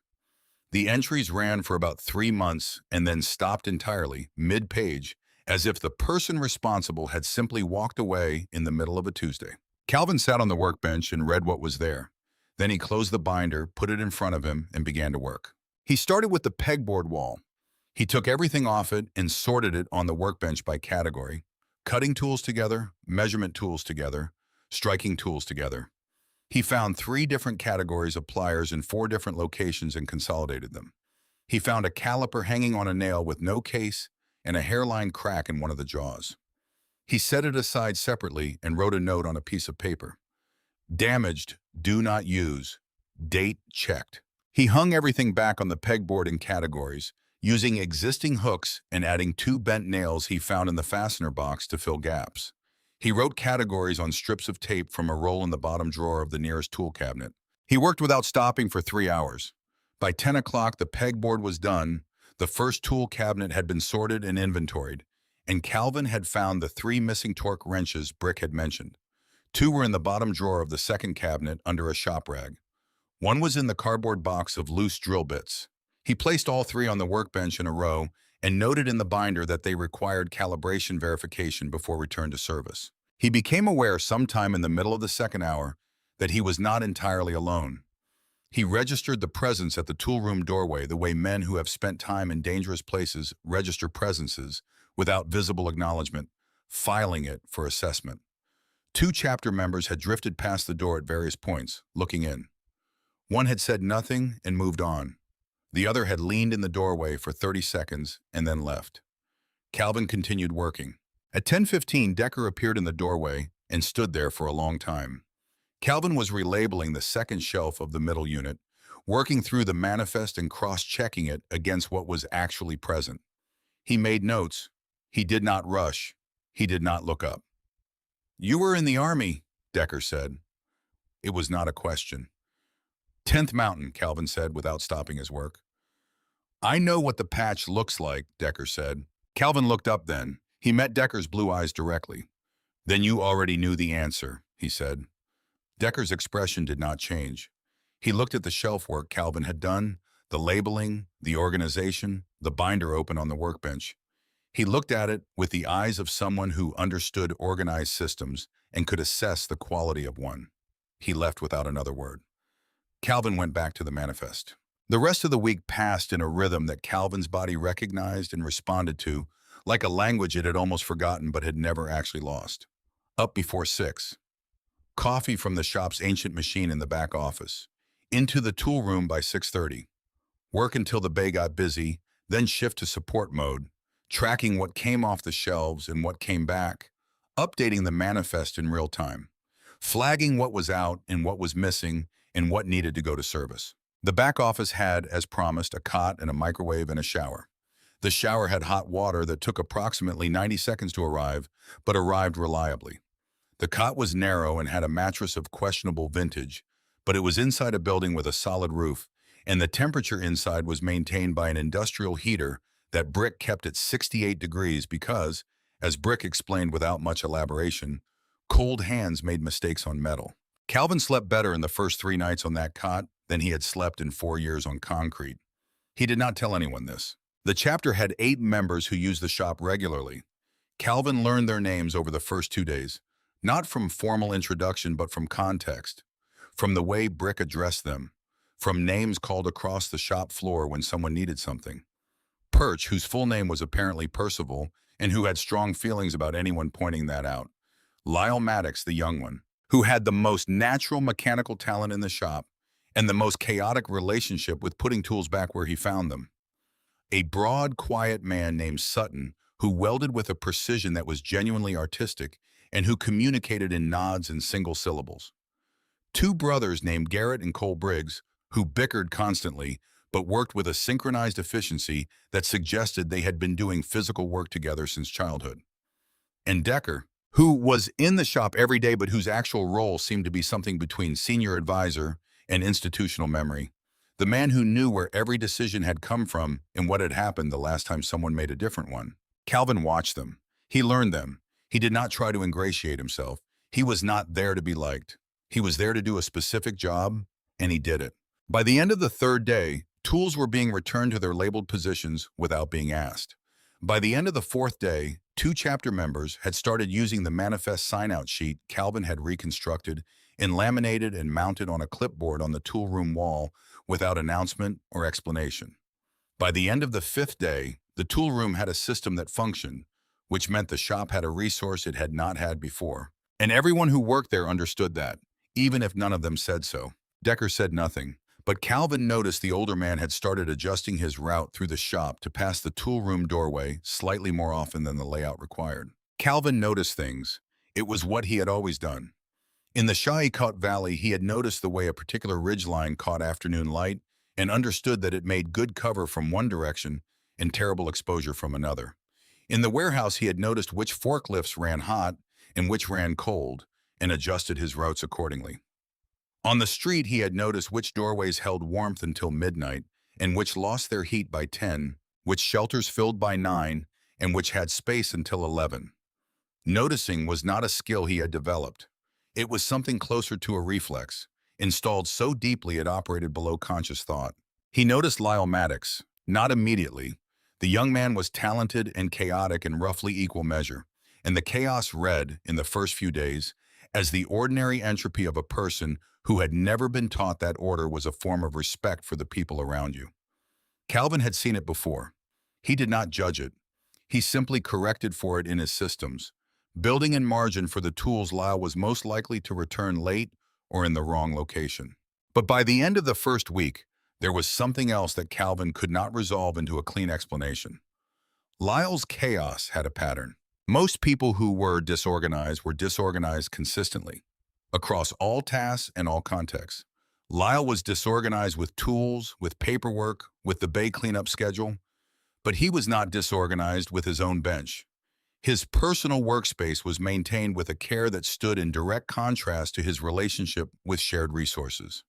The entries ran for about 3 months and then stopped entirely, mid-page, as if the person responsible had simply walked away in the middle of a Tuesday. Calvin sat on the workbench and read what was there. Then he closed the binder, put it in front of him, and began to work. He started with the pegboard wall. He took everything off it and sorted it on the workbench by category: cutting tools together, measurement tools together, striking tools together. He found 3 different categories of pliers in 4 different locations and consolidated them. He found a caliper hanging on a nail with no case and a hairline crack in one of the jaws. He set it aside separately and wrote a note on a piece of paper. Damaged, do not use, date checked. He hung everything back on the pegboard in categories, using existing hooks and adding 2 bent nails he found in the fastener box to fill gaps. He wrote categories on strips of tape from a roll in the bottom drawer of the nearest tool cabinet. He worked without stopping for 3 hours. By 10 o'clock, the pegboard was done, the first tool cabinet had been sorted and inventoried, and Calvin had found the 3 missing torque wrenches Brick had mentioned. 2 were in the bottom drawer of the second cabinet under a shop rag. 1 was in the cardboard box of loose drill bits. He placed all 3 on the workbench in a row and noted in the binder that they required calibration verification before return to service. He became aware sometime in the middle of the second hour that he was not entirely alone. He registered the presence at the toolroom doorway the way men who have spent time in dangerous places register presences without visible acknowledgement, filing it for assessment. 2 chapter members had drifted past the door at various points, looking in. One had said nothing and moved on. The other had leaned in the doorway for 30 seconds and then left. Calvin continued working. At 10:15, Decker appeared in the doorway and stood there for a long time. Calvin was relabeling the second shelf of the middle unit, working through the manifest and cross-checking it against what was actually present. He made notes. He did not rush. He did not look up. "You were in the Army," Decker said. It was not a question. "10th Mountain," Calvin said without stopping his work. "I know what the patch looks like," Decker said. Calvin looked up then. He met Decker's blue eyes directly. "Then you already knew the answer," he said. Decker's expression did not change. He looked at the shelf work Calvin had done, the labeling, the organization, the binder open on the workbench. He looked at it with the eyes of someone who understood organized systems and could assess the quality of one. He left without another word. Calvin went back to the manifest. The rest of the week passed in a rhythm that Calvin's body recognized and responded to, like a language it had almost forgotten but had never actually lost. Up before 6. Coffee from the shop's ancient machine in the back office. Into the tool room by 6:30. Work until the bay got busy, then shift to support mode, tracking what came off the shelves and what came back, updating the manifest in real time, flagging what was out and what was missing and what needed to go to service. The back office had, as promised, a cot and a microwave and a shower. The shower had hot water that took approximately 90 seconds to arrive, but arrived reliably. The cot was narrow and had a mattress of questionable vintage, but it was inside a building with a solid roof, and the temperature inside was maintained by an industrial heater that Brick kept at 68 degrees because, as Brick explained without much elaboration, cold hands made mistakes on metal. Calvin slept better in the first 3 nights on that cot than he had slept in 4 years on concrete. He did not tell anyone this. The chapter had 8 members who used the shop regularly. Calvin learned their names over the first 2 days, not from formal introduction but from context, from the way Brick addressed them, from names called across the shop floor when someone needed something. Perch, whose full name was apparently Percival, and who had strong feelings about anyone pointing that out. Lyle Maddox, the young one, who had the most natural mechanical talent in the shop and the most chaotic relationship with putting tools back where he found them. A broad, quiet man named Sutton, who welded with a precision that was genuinely artistic and who communicated in nods and single syllables. 2 brothers named Garrett and Cole Briggs, who bickered constantly, but worked with a synchronized efficiency that suggested they had been doing physical work together since childhood. And Decker, who was in the shop every day but whose actual role seemed to be something between senior advisor and institutional memory, the man who knew where every decision had come from and what had happened the last time someone made a different one. Calvin watched them. He learned them. He did not try to ingratiate himself. He was not there to be liked. He was there to do a specific job, and he did it. By the end of the third day, tools were being returned to their labeled positions without being asked. By the end of the fourth day, 2 chapter members had started using the manifest sign-out sheet Calvin had reconstructed and laminated and mounted on a clipboard on the tool room wall without announcement or explanation. By the end of the 5th day, the tool room had a system that functioned, which meant the shop had a resource it had not had before. And everyone who worked there understood that, even if none of them said so. Decker said nothing, but Calvin noticed the older man had started adjusting his route through the shop to pass the tool room doorway slightly more often than the layout required. Calvin noticed things. It was what he had always done. In the Shiekot Valley, he had noticed the way a particular ridgeline caught afternoon light and understood that it made good cover from one direction and terrible exposure from another. In the warehouse, he had noticed which forklifts ran hot and which ran cold, and adjusted his routes accordingly. On the street, he had noticed which doorways held warmth until midnight, and which lost their heat by 10, which shelters filled by 9, and which had space until 11. Noticing was not a skill he had developed. It was something closer to a reflex, installed so deeply it operated below conscious thought. He noticed Lyle Maddox, not immediately. The young man was talented and chaotic in roughly equal measure, and the chaos read, in the first few days, as the ordinary entropy of a person who had never been taught that order was a form of respect for the people around you. Calvin had seen it before. He did not judge it. He simply corrected for it in his systems, building in margin for the tools Lyle was most likely to return late or in the wrong location. But by the end of the first week, there was something else that Calvin could not resolve into a clean explanation. Lyle's chaos had a pattern. Most people who were disorganized consistently, across all tasks and all contexts. Lyle was disorganized with tools, with paperwork, with the bay cleanup schedule, but he was not disorganized with his own bench. His personal workspace was maintained with a care that stood in direct contrast to his relationship with shared resources.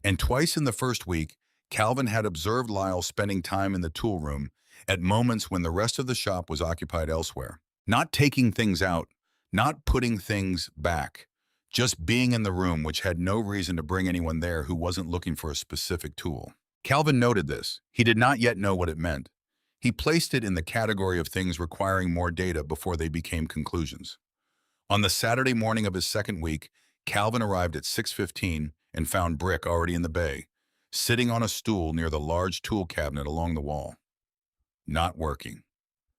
And twice in the first week, Calvin had observed Lyle spending time in the tool room at moments when the rest of the shop was occupied elsewhere. Not taking things out, not putting things back, just being in the room, which had no reason to bring anyone there who wasn't looking for a specific tool. Calvin noted this. He did not yet know what it meant. He placed it in the category of things requiring more data before they became conclusions. On the Saturday morning of his second week, Calvin arrived at 6:15 and found Brick already in the bay, sitting on a stool near the large tool cabinet along the wall. Not working.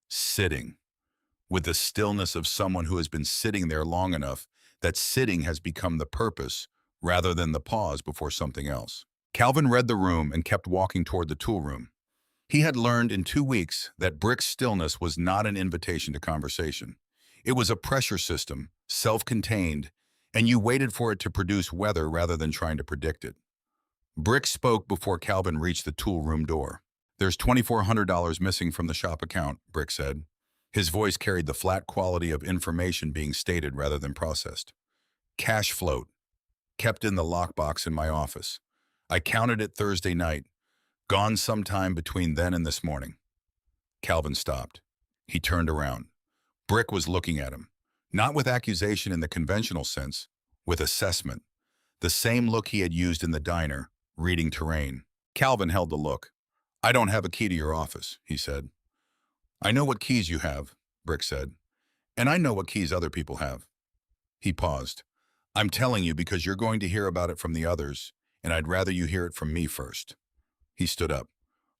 Sitting. With the stillness of someone who has been sitting there long enough that sitting has become the purpose rather than the pause before something else. Calvin read the room and kept walking toward the tool room. He had learned in 2 weeks that Brick's stillness was not an invitation to conversation. It was a pressure system, self-contained, and you waited for it to produce weather rather than trying to predict it. Brick spoke before Calvin reached the tool room door. "There's $2,400 missing from the shop account," Brick said. His voice carried the flat quality of information being stated rather than processed. "Cash float. Kept in the lockbox in my office. I counted it Thursday night. Gone sometime between then and this morning." Calvin stopped. He turned around. Brick was looking at him, not with accusation in the conventional sense, with assessment. The same look he had used in the diner, reading terrain. Calvin held the look. "I don't have a key to your office," he said. "I know what keys you have," Brick said. "And I know what keys other people have." He paused. "I'm telling you because you're going to hear about it from the others, and I'd rather you hear it from me first." He stood up.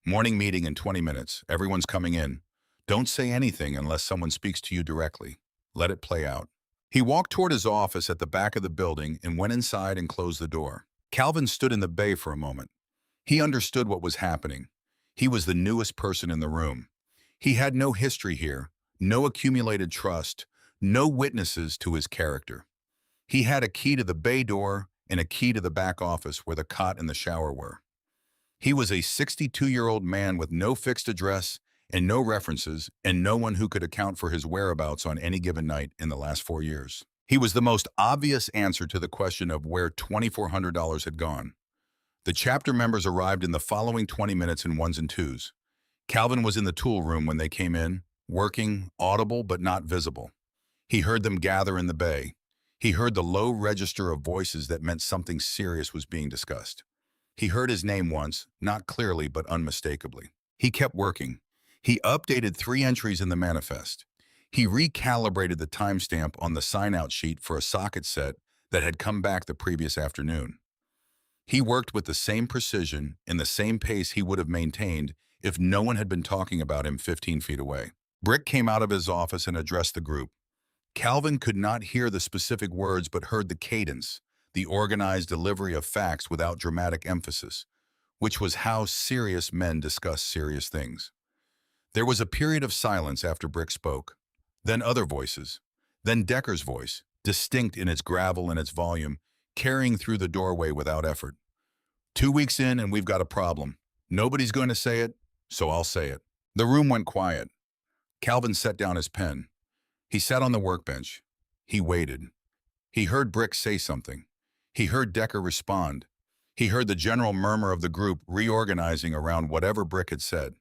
"Morning meeting in 20 minutes. Everyone's coming in. Don't say anything unless someone speaks to you directly. Let it play out." He walked toward his office at the back of the building and went inside and closed the door. Calvin stood in the bay for a moment. He understood what was happening. He was the newest person in the room. He had no history here, no accumulated trust, no witnesses to his character. He had a key to the bay door and a key to the back office where the cot and the shower were. He was a 62-year-old man with no fixed address and no references and no one who could account for his whereabouts on any given night in the last 4 years. He was the most obvious answer to the question of where $2,400 had gone. The chapter members arrived in the following 20 minutes in ones and twos. Calvin was in the tool room when they came in, working, audible but not visible. He heard them gather in the bay. He heard the low register of voices that meant something serious was being discussed. He heard his name once, not clearly but unmistakably. He kept working. He updated 3 entries in the manifest. He recalibrated the timestamp on the sign-out sheet for a socket set that had come back the previous afternoon. He worked with the same precision and the same pace he would have maintained if no one had been talking about him 15 feet away. Brick came out of his office and addressed the group. Calvin could not hear the specific words but heard the cadence, the organized delivery of facts without dramatic emphasis, which was how serious men discuss serious things. There was a period of silence after Brick spoke, then other voices, then Decker's voice, distinct in its gravel and its volume, carrying through the doorway without effort. 2 weeks in and we've got a problem. Nobody's going to say it, so I'll say it. The room went quiet. Calvin set down his pen. He sat on the workbench. He waited. He heard Brick say something. He heard Decker respond. He heard the general murmur of the group reorganizing around whatever Brick had said.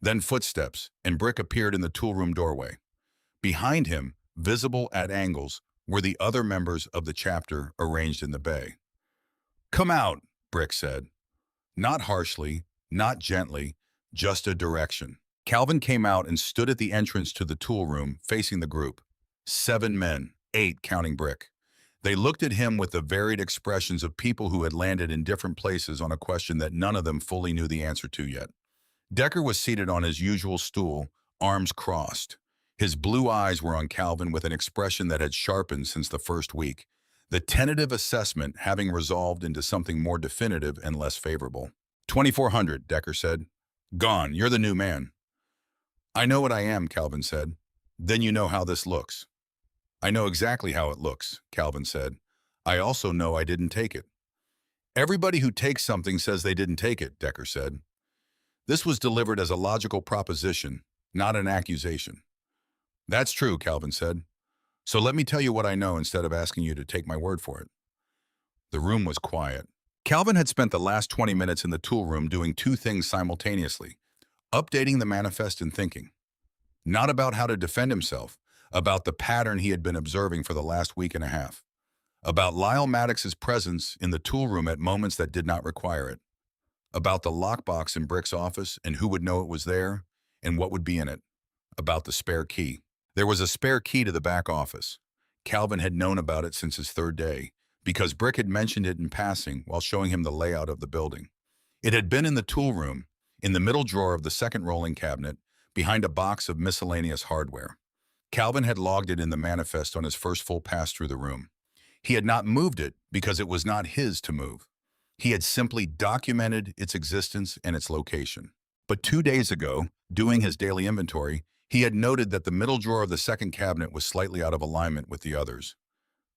Then footsteps, and Brick appeared in the toolroom doorway. Behind him, visible at angles, were the other members of the chapter arranged in the bay. "Come out," Brick said. Not harshly, not gently, just a direction. Calvin came out and stood at the entrance to the tool room, facing the group. 7 men, 8 counting Brick. They looked at him with the varied expressions of people who had landed in different places on a question that none of them fully knew the answer to yet. Decker was seated on his usual stool, arms crossed. His blue eyes were on Calvin with an expression that had sharpened since the first week, the tentative assessment having resolved into something more definitive and less favorable. "2,400, Decker said. "Gone, you're the new man." "I know what I am," Calvin said. "Then you know how this looks." "I know exactly how it looks," Calvin said. "I also know I didn't take it." "Everybody who takes something says they didn't take it," Decker said. This was delivered as a logical proposition, not an accusation. "That's true," Calvin said. "So let me tell you what I know instead of asking you to take my word for it." The room was quiet. Calvin had spent the last 20 minutes in the tool room doing 2 things simultaneously: updating the manifest and thinking. Not about how to defend himself, about the pattern he had been observing for the last week and a half. About Lyle Maddox's presence in the tool room at moments that did not require it. About the lockbox in Brick's office and who would know it was there and what would be in it. About the spare key. There was a spare key to the back office. Calvin had known about it since his 3rd day, because Brick had mentioned it in passing while showing him the layout of the building. It had been in the tool room, in the middle drawer of the second rolling cabinet, behind a box of miscellaneous hardware. Calvin had logged it in the manifest on his first full pass through the room. He had not moved it because it was not his to move. He had simply documented its existence and its location. But 2 days ago, doing his daily inventory, he had noted that the middle drawer of the second cabinet was slightly out of alignment with the others.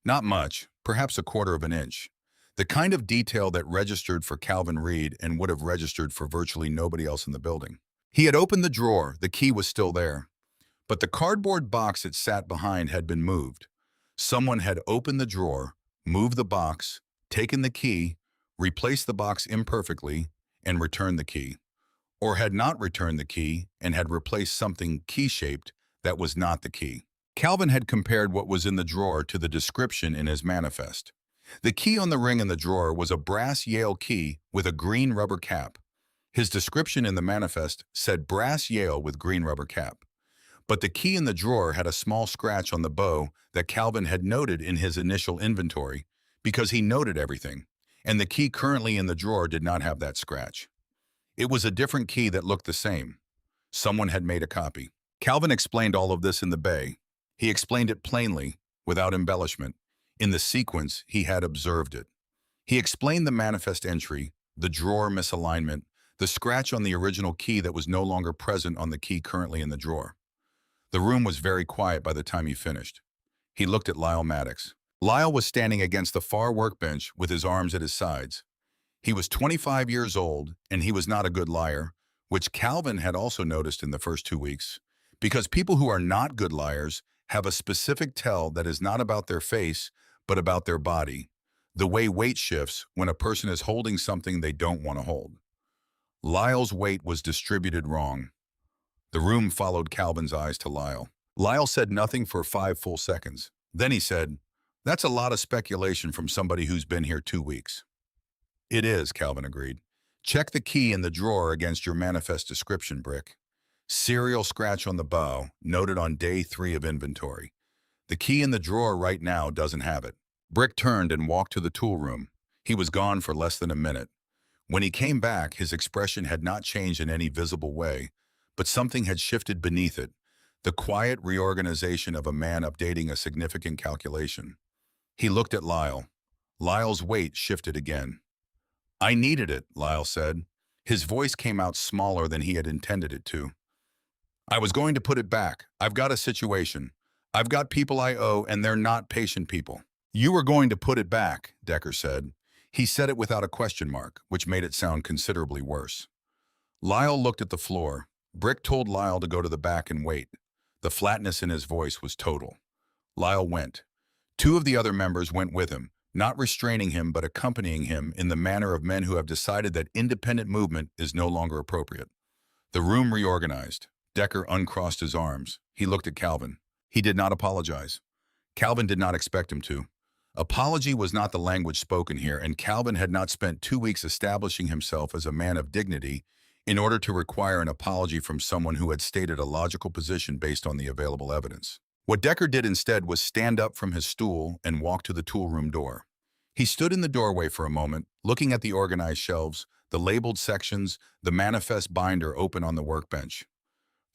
Not much, perhaps a 1/4 of an inch. The kind of detail that registered for Calvin Reed and would have registered for virtually nobody else in the building. He had opened the drawer, the key was still there. But the cardboard box it sat behind had been moved. Someone had opened the drawer, moved the box, taken the key, replaced the box imperfectly, and returned the key. Or had not returned the key and had replaced something key-shaped that was not the key. Calvin had compared what was in the drawer to the description in his manifest. The key on the ring in the drawer was a brass Yale key with a green rubber cap. His description in the manifest said brass Yale with green rubber cap. But the key in the drawer had a small scratch on the bow that Calvin had noted in his initial inventory because he noted everything, and the key currently in the drawer did not have that scratch. It was a different key that looked the same. Someone had made a copy. Calvin explained all of this in the bay. He explained it plainly, without embellishment, in the sequence he had observed it. He explained the manifest entry, the drawer misalignment, the scratch on the original key that was no longer present on the key currently in the drawer. The room was very quiet by the time he finished. He looked at Lyle Maddox. Lyle was standing against the far workbench with his arms at his sides. He was 25 years old, and he was not a good liar, which Calvin had also noticed in the first 2 weeks, because people who are not good liars have a specific tell that is not about their face, but about their body, the way weight shifts when a person is holding something they don't want to hold. Lyle's weight was distributed wrong. The room followed Calvin's eyes to Lyle. Lyle said nothing for 5 full seconds. Then he said, "That's a lot of speculation from somebody who's been here 2 weeks." "It is," Calvin agreed. "Check the key in the drawer against your manifest description, Brick." Serial scratch on the bow, noted on day 3 of inventory. The key in the drawer right now doesn't have it. Brick turned and walked to the tool room. He was gone for less than a minute. When he came back, his expression had not changed in any visible way, but something had shifted beneath it, the quiet reorganization of a man updating a significant calculation. He looked at Lyle. Lyle's weight shifted again. "I needed it," Lyle said. His voice came out smaller than he had intended it to. "I was going to put it back. I've got a situation. I've got people I owe, and they're not patient people." "You were going to put it back," Decker said. He said it without a question mark, which made it sound considerably worse. Lyle looked at the floor. Brick told Lyle to go to the back and wait. The flatness in his voice was total. Lyle went. 2 of the other members went with him, not restraining him but accompanying him in the manner of men who have decided that independent movement is no longer appropriate. The room reorganized. Decker uncrossed his arms. He looked at Calvin. He did not apologize. Calvin did not expect him to. Apology was not the language spoken here, and Calvin had not spent 2 weeks establishing himself as a man of dignity in order to require an apology from someone who had stated a logical position based on the available evidence. What Decker did instead was stand up from his stool and walk to the tool room door. He stood in the doorway for a moment, looking at the organized shelves, the labeled sections, the manifest binder open on the workbench.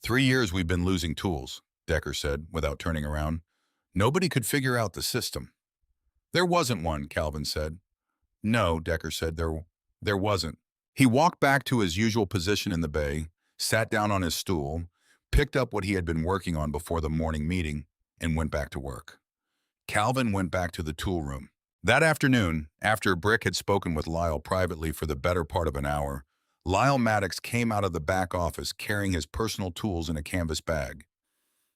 3 years we've been losing tools," Decker said, without turning around. "Nobody could figure out the system." "There wasn't one," Calvin said. "No," Decker said, there wasn't." He walked back to his usual position in the bay, sat down on his stool, picked up what he had been working on before the morning meeting, and went back to work. Calvin went back to the tool room. That afternoon, after Brick had spoken with Lyle privately for the better part of an hour, Lyle Maddox came out of the back office carrying his personal tools in a canvas bag.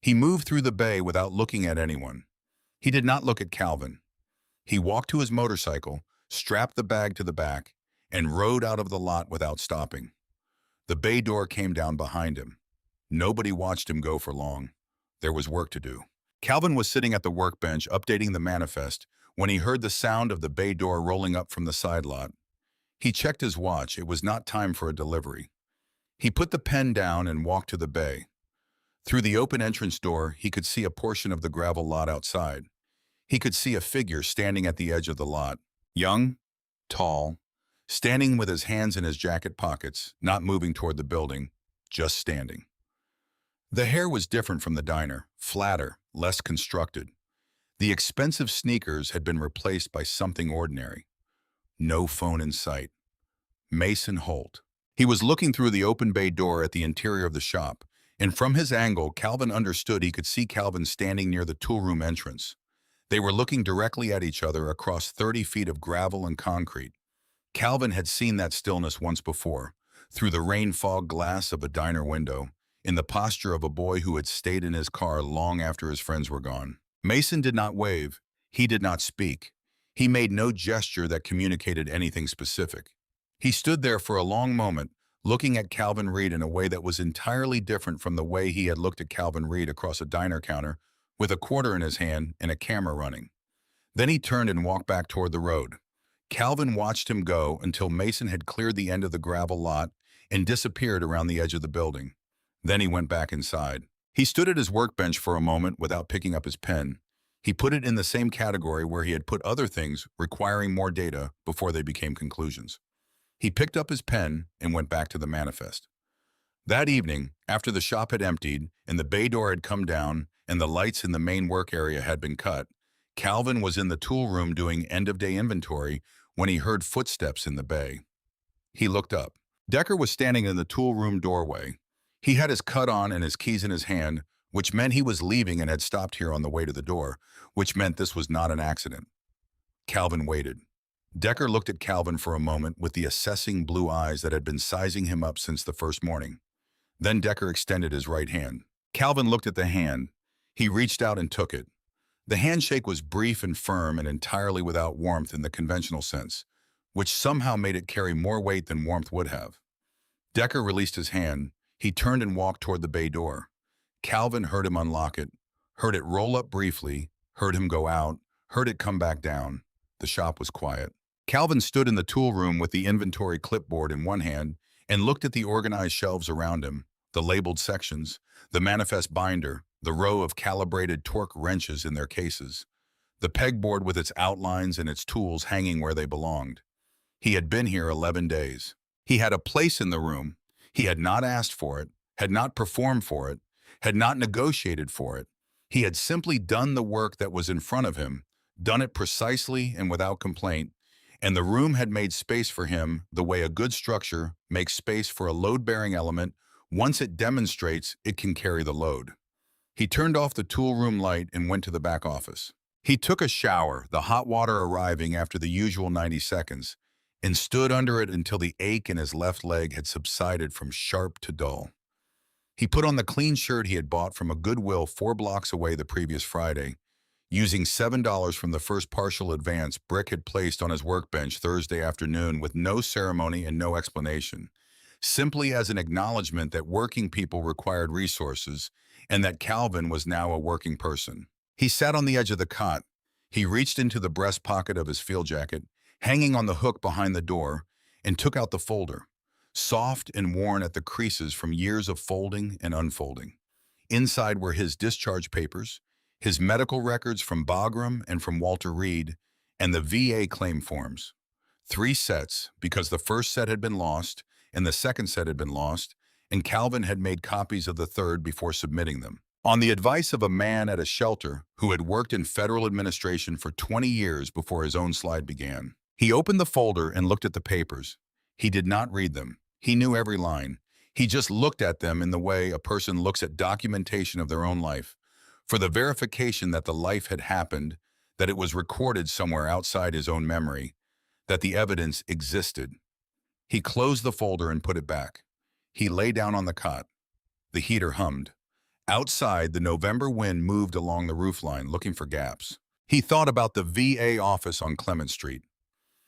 He moved through the bay without looking at anyone. He did not look at Calvin. He walked to his motorcycle, strapped the bag to the back, and rode out of the lot without stopping. The bay door came down behind him. Nobody watched him go for long. There was work to do. Calvin was sitting at the workbench updating the manifest when he heard the sound of the bay door rolling up from the side lot. He checked his watch. It was not time for a delivery. He put the pen down and walked to the bay. Through the open entrance door, he could see a portion of the gravel lot outside. He could see a figure standing at the edge of the lot. Young, tall, standing with his hands in his jacket pockets, not moving toward the building, just standing. The hair was different from the diner, flatter, less constructed. The expensive sneakers had been replaced by something ordinary. No phone in sight. Mason Holt. He was looking through the open bay door at the interior of the shop, and from his angle, Calvin understood he could see Calvin standing near the toolroom entrance. They were looking directly at each other across 30 feet of gravel and concrete. Calvin had seen that stillness once before, through the rain-fog glass of a diner window, in the posture of a boy who had stayed in his car long after his friends were gone. Mason did not wave. He did not speak. He made no gesture that communicated anything specific. He stood there for a long moment, looking at Calvin Reed in a way that was entirely different from the way he had looked at Calvin Reed across a diner counter with a quarter in his hand and a camera running. Then he turned and walked back toward the road. Calvin watched him go until Mason had cleared the end of the gravel lot and disappeared around the edge of the building. Then he went back inside. He stood at his workbench for a moment without picking up his pen. He put it in the same category where he had put other things requiring more data before they became conclusions. He picked up his pen and went back to the manifest. That evening, after the shop had emptied and the bay door had come down and the lights in the main work area had been cut, Calvin was in the tool room doing end-of-day inventory when he heard footsteps in the bay. He looked up. Decker was standing in the tool room doorway. He had his cut on and his keys in his hand, which meant he was leaving and had stopped here on the way to the door, which meant this was not an accident. Calvin waited. Decker looked at Calvin for a moment with the assessing blue eyes that had been sizing him up since the first morning. Then Decker extended his right hand. Calvin looked at the hand. He reached out and took it. The handshake was brief and firm and entirely without warmth in the conventional sense, which somehow made it carry more weight than warmth would have. Decker released his hand. He turned and walked toward the bay door. Calvin heard him unlock it, heard it roll up briefly, heard him go out, heard it come back down. The shop was quiet. Calvin stood in the tool room with the inventory clipboard in one hand and looked at the organized shelves around him, the labeled sections, the manifest binder, the row of calibrated torque wrenches in their cases, the pegboard with its outlines and its tools hanging where they belonged. He had been here 11 days. He had a place in the room. He had not asked for it, had not performed for it, had not negotiated for it. He had simply done the work that was in front of him, done it precisely and without complaint, and the room had made space for him the way a good structure makes space for a load-bearing element. Once it demonstrates, it can carry the load. He turned off the tool room light and went to the back office. He took a shower, the hot water arriving after the usual 90 seconds, and stood under it until the ache in his left leg had subsided from sharp to dull. He put on the clean shirt he had bought from a Goodwill 4 blocks away the previous Friday, using $7 from the first partial advance Brick had placed on his workbench Thursday afternoon with no ceremony and no explanation, simply as an acknowledgement that working people required resources and that Calvin was now a working person. He sat on the edge of the cot. He reached into the breast pocket of his field jacket, hanging on the hook behind the door, and took out the folder, soft and worn at the creases from years of folding and unfolding. Inside were his discharge papers, his medical records from Bagram and from Walter Reed, and the VA claim forms. 3 sets, because the first set had been lost and the second set had been lost, and Calvin had made copies of the third before submitting them. On the advice of a man at a shelter who had worked in federal administration for 20 years before his own slide began. He opened the folder and looked at the papers. He did not read them. He knew every line. He just looked at them in the way a person looks at documentation of their own life, for the verification that the life had happened, that it was recorded somewhere outside his own memory, that the evidence existed. He closed the folder and put it back. He lay down on the cot. The heater hummed. Outside, the November wind moved along the roofline, looking for gaps. He thought about the VA office on Clement Street.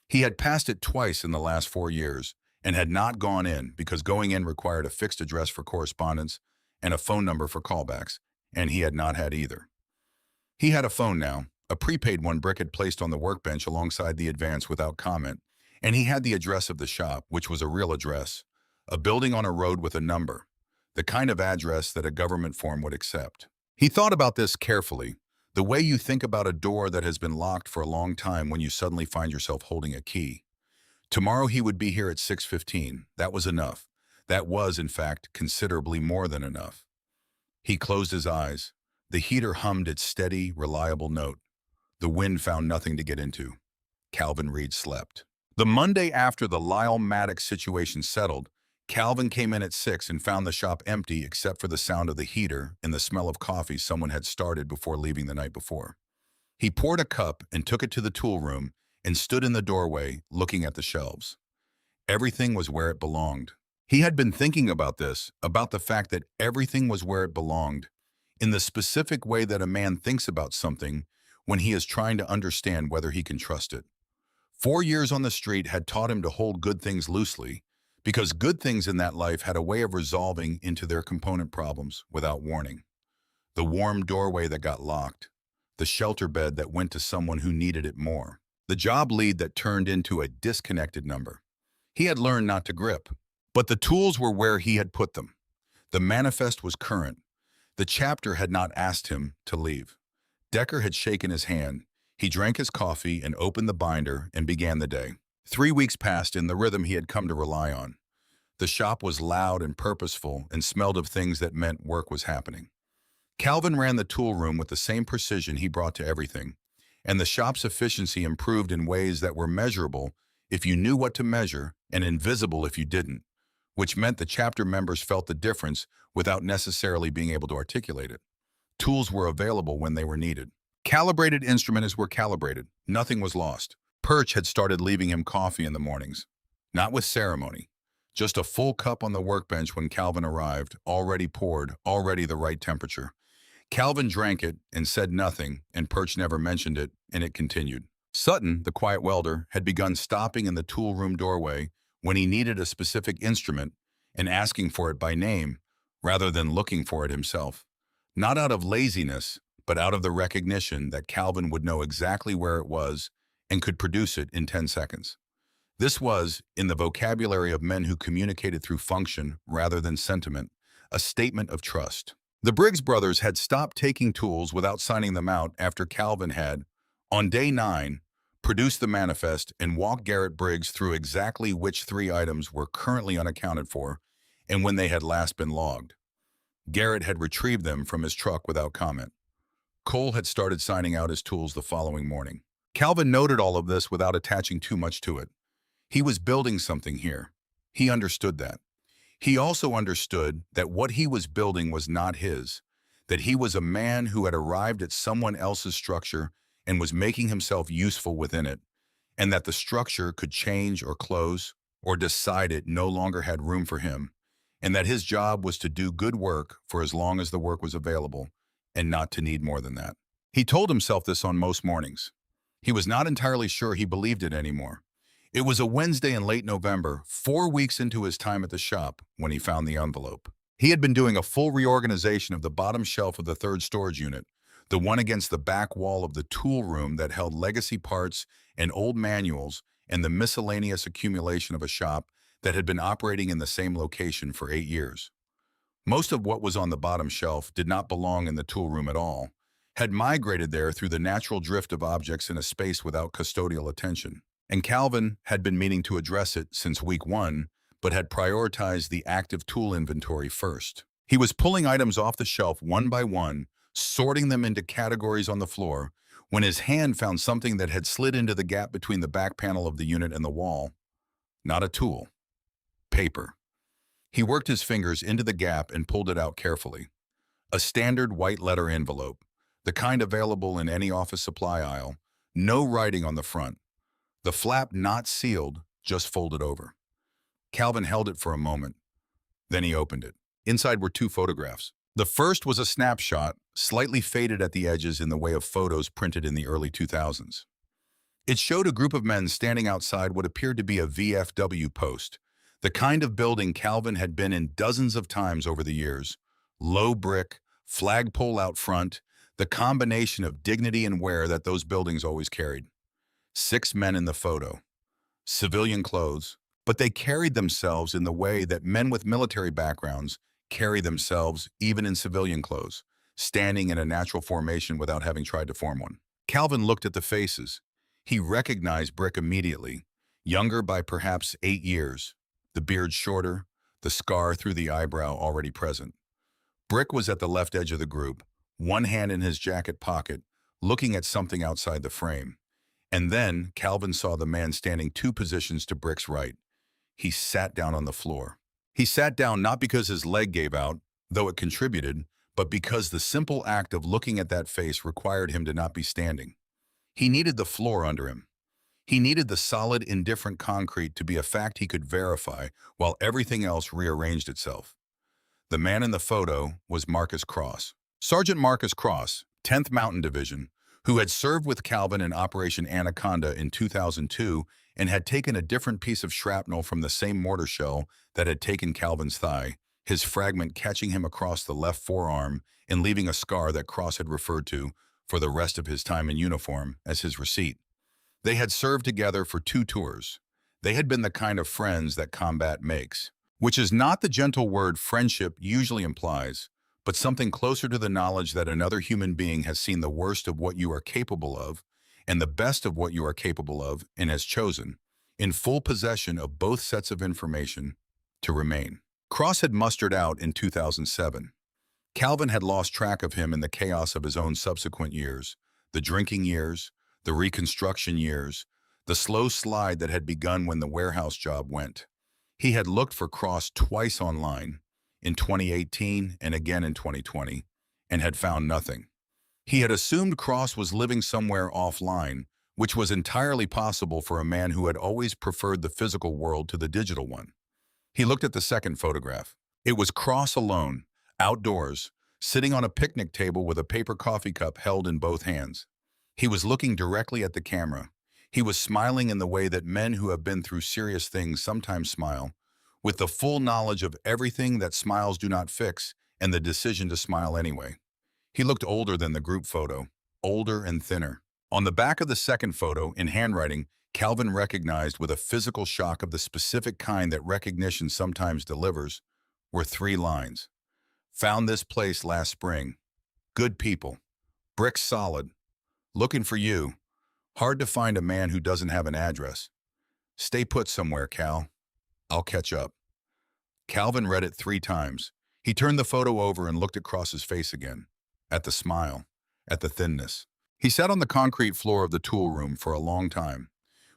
He had passed it twice in the last 4 years and had not gone in because going in required a fixed address for correspondence and a phone number for callbacks, and he had not had either. He had a phone now, a prepaid one Brick had placed on the workbench alongside the advance without comment, and he had the address of the shop, which was a real address, a building on a road with a number, the kind of address that a government form would accept. He thought about this carefully, the way you think about a door that has been locked for a long time when you suddenly find yourself holding a key. Tomorrow he would be here at 6:15. That was enough. That was, in fact, considerably more than enough. He closed his eyes. The heater hummed its steady, reliable note. The wind found nothing to get into. Calvin Reed slept. The Monday after the Lyle Maddox situation settled, Calvin came in at 6 and found the shop empty except for the sound of the heater and the smell of coffee someone had started before leaving the night before. He poured a cup and took it to the tool room and stood in the doorway looking at the shelves. Everything was where it belonged. He had been thinking about this, about the fact that everything was where it belonged, in the specific way that a man thinks about something when he is trying to understand whether he can trust it. 4 years on the street had taught him to hold good things loosely, because good things in that life had a way of resolving into their component problems without warning. The warm doorway that got locked, the shelter bed that went to someone who needed it more, the job lead that turned into a disconnected number. He had learned not to grip, but the tools were where he had put them. The manifest was current. The chapter had not asked him to leave. Decker had shaken his hand. He drank his coffee and opened the binder and began the day. 3 weeks passed in the rhythm he had come to rely on. The shop was loud and purposeful and smelled of things that meant work was happening. Calvin ran the tool room with the same precision he brought to everything, and the shop's efficiency improved in ways that were measurable if you knew what to measure and invisible if you didn't, which meant the chapter members felt the difference without necessarily being able to articulate it. Tools were available when they were needed. Calibrated instruments were calibrated. Nothing was lost. Perch had started leaving him coffee in the mornings, not with ceremony, just a full cup on the workbench when Calvin arrived, already poured, already the right temperature. Calvin drank it and said nothing, and Perch never mentioned it, and it continued. Sutton, the quiet welder, had begun stopping in the tool room doorway when he needed a specific instrument and asking for it by name rather than looking for it himself. Not out of laziness, but out of the recognition that Calvin would know exactly where it was and could produce it in 10 seconds. This was, in the vocabulary of men who communicated through function rather than sentiment, a statement of trust. The Briggs brothers had stopped taking tools without signing them out after Calvin had, on day 9, produced the manifest and walked Garrett Briggs through exactly which 3 items were currently unaccounted for and when they had last been logged. Garrett had retrieved them from his truck without comment. Cole had started signing out his tools the following morning. Calvin noted all of this without attaching too much to it. He was building something here. He understood that. He also understood that what he was building was not his, that he was a man who had arrived at someone else's structure and was making himself useful within it, and that the structure could change or close or decide it no longer had room for him, and that his job was to do good work for as long as the work was available and not to need more than that. He told himself this on most mornings. He was not entirely sure he believed it anymore. It was a Wednesday in late November, 4 weeks into his time at the shop, when he found the envelope. He had been doing a full reorganization of the bottom shelf of the third storage unit, the one against the back wall of the tool room that held legacy parts and old manuals and the miscellaneous accumulation of a shop that had been operating in the same location for 8 years. Most of what was on the bottom shelf did not belong in the tool room at all, had migrated there through the natural drift of objects in a space without custodial attention. And Calvin had been meaning to address it since week 1, but had prioritized the active tool inventory first. He was pulling items off the shelf one by one, sorting them into categories on the floor, when his hand found something that had slid into the gap between the back panel of the unit and the wall. Not a tool. Paper. He worked his fingers into the gap and pulled it out carefully. A standard white letter envelope, the kind available in any office supply aisle, no writing on the front. The flap not sealed, just folded over. Calvin held it for a moment. Then he opened it. Inside were 2 photographs. The first was a snapshot, slightly faded at the edges in the way of photos printed in the early 2000s. It showed a group of men standing outside what appeared to be a VFW post, the kind of building Calvin had been in dozens of times over the years. Low brick, flagpole out front, the combination of dignity and wear that those buildings always carried. 6 men in the photo. Civilian clothes, but they carried themselves in the way that men with military backgrounds carry themselves even in civilian clothes, standing in a natural formation without having tried to form one. Calvin looked at the faces. He recognized Brick immediately, younger by perhaps 8 years, the beard shorter, the scar through the eyebrow already present. Brick was at the left edge of the group, one hand in his jacket pocket, looking at something outside the frame. And then Calvin saw the man standing 2 positions to Brick's right. He sat down on the floor. He sat down not because his leg gave out, though it contributed, but because the simple act of looking at that face required him to not be standing. He needed the floor under him. He needed the solid, indifferent concrete to be a fact he could verify while everything else rearranged itself. The man in the photo was Marcus Cross. Sergeant Marcus Cross, 10th Mountain Division, who had served with Calvin in Operation Anaconda in 2002 and had taken a different piece of shrapnel from the same mortar shell that had taken Calvin's thigh, his fragment catching him across the left forearm and leaving a scar that Cross had referred to for the rest of his time in uniform as his receipt. They had served together for 2 tours. They had been the kind of friends that combat makes, which is not the gentle word friendship usually implies, but something closer to the knowledge that another human being has seen the worst of what you are capable of and the best of what you are capable of and has chosen, in full possession of both sets of information, to remain. Cross had mustered out in 2007. Calvin had lost track of him in the chaos of his own subsequent years, the drinking years, the reconstruction years, the slow slide that had begun when the warehouse job went. He had looked for Cross twice online, in 2018 and again in 2020, and had found nothing. He had assumed Cross was living somewhere offline, which was entirely possible for a man who had always preferred the physical world to the digital one. He looked at the second photograph. It was Cross alone, outdoors, sitting on a picnic table with a paper coffee cup held in both hands. He was looking directly at the camera. He was smiling in the way that men who have been through serious things sometimes smile, with the full knowledge of everything that smiles do not fix and the decision to smile anyway. He looked older than the group photo, older and thinner. On the back of the second photo, in handwriting, Calvin recognized with a physical shock of the specific kind that recognition sometimes delivers, were 3 lines. Found this place last spring. Good people. Brick solid. Looking for you. Hard to find a man who doesn't have an address. Stay put somewhere, Cal. I'll catch up. Calvin read it 3 times. He turned the photo over and looked across his face again. At the smile. At the thinness. He sat on the concrete floor of the tool room for a long time.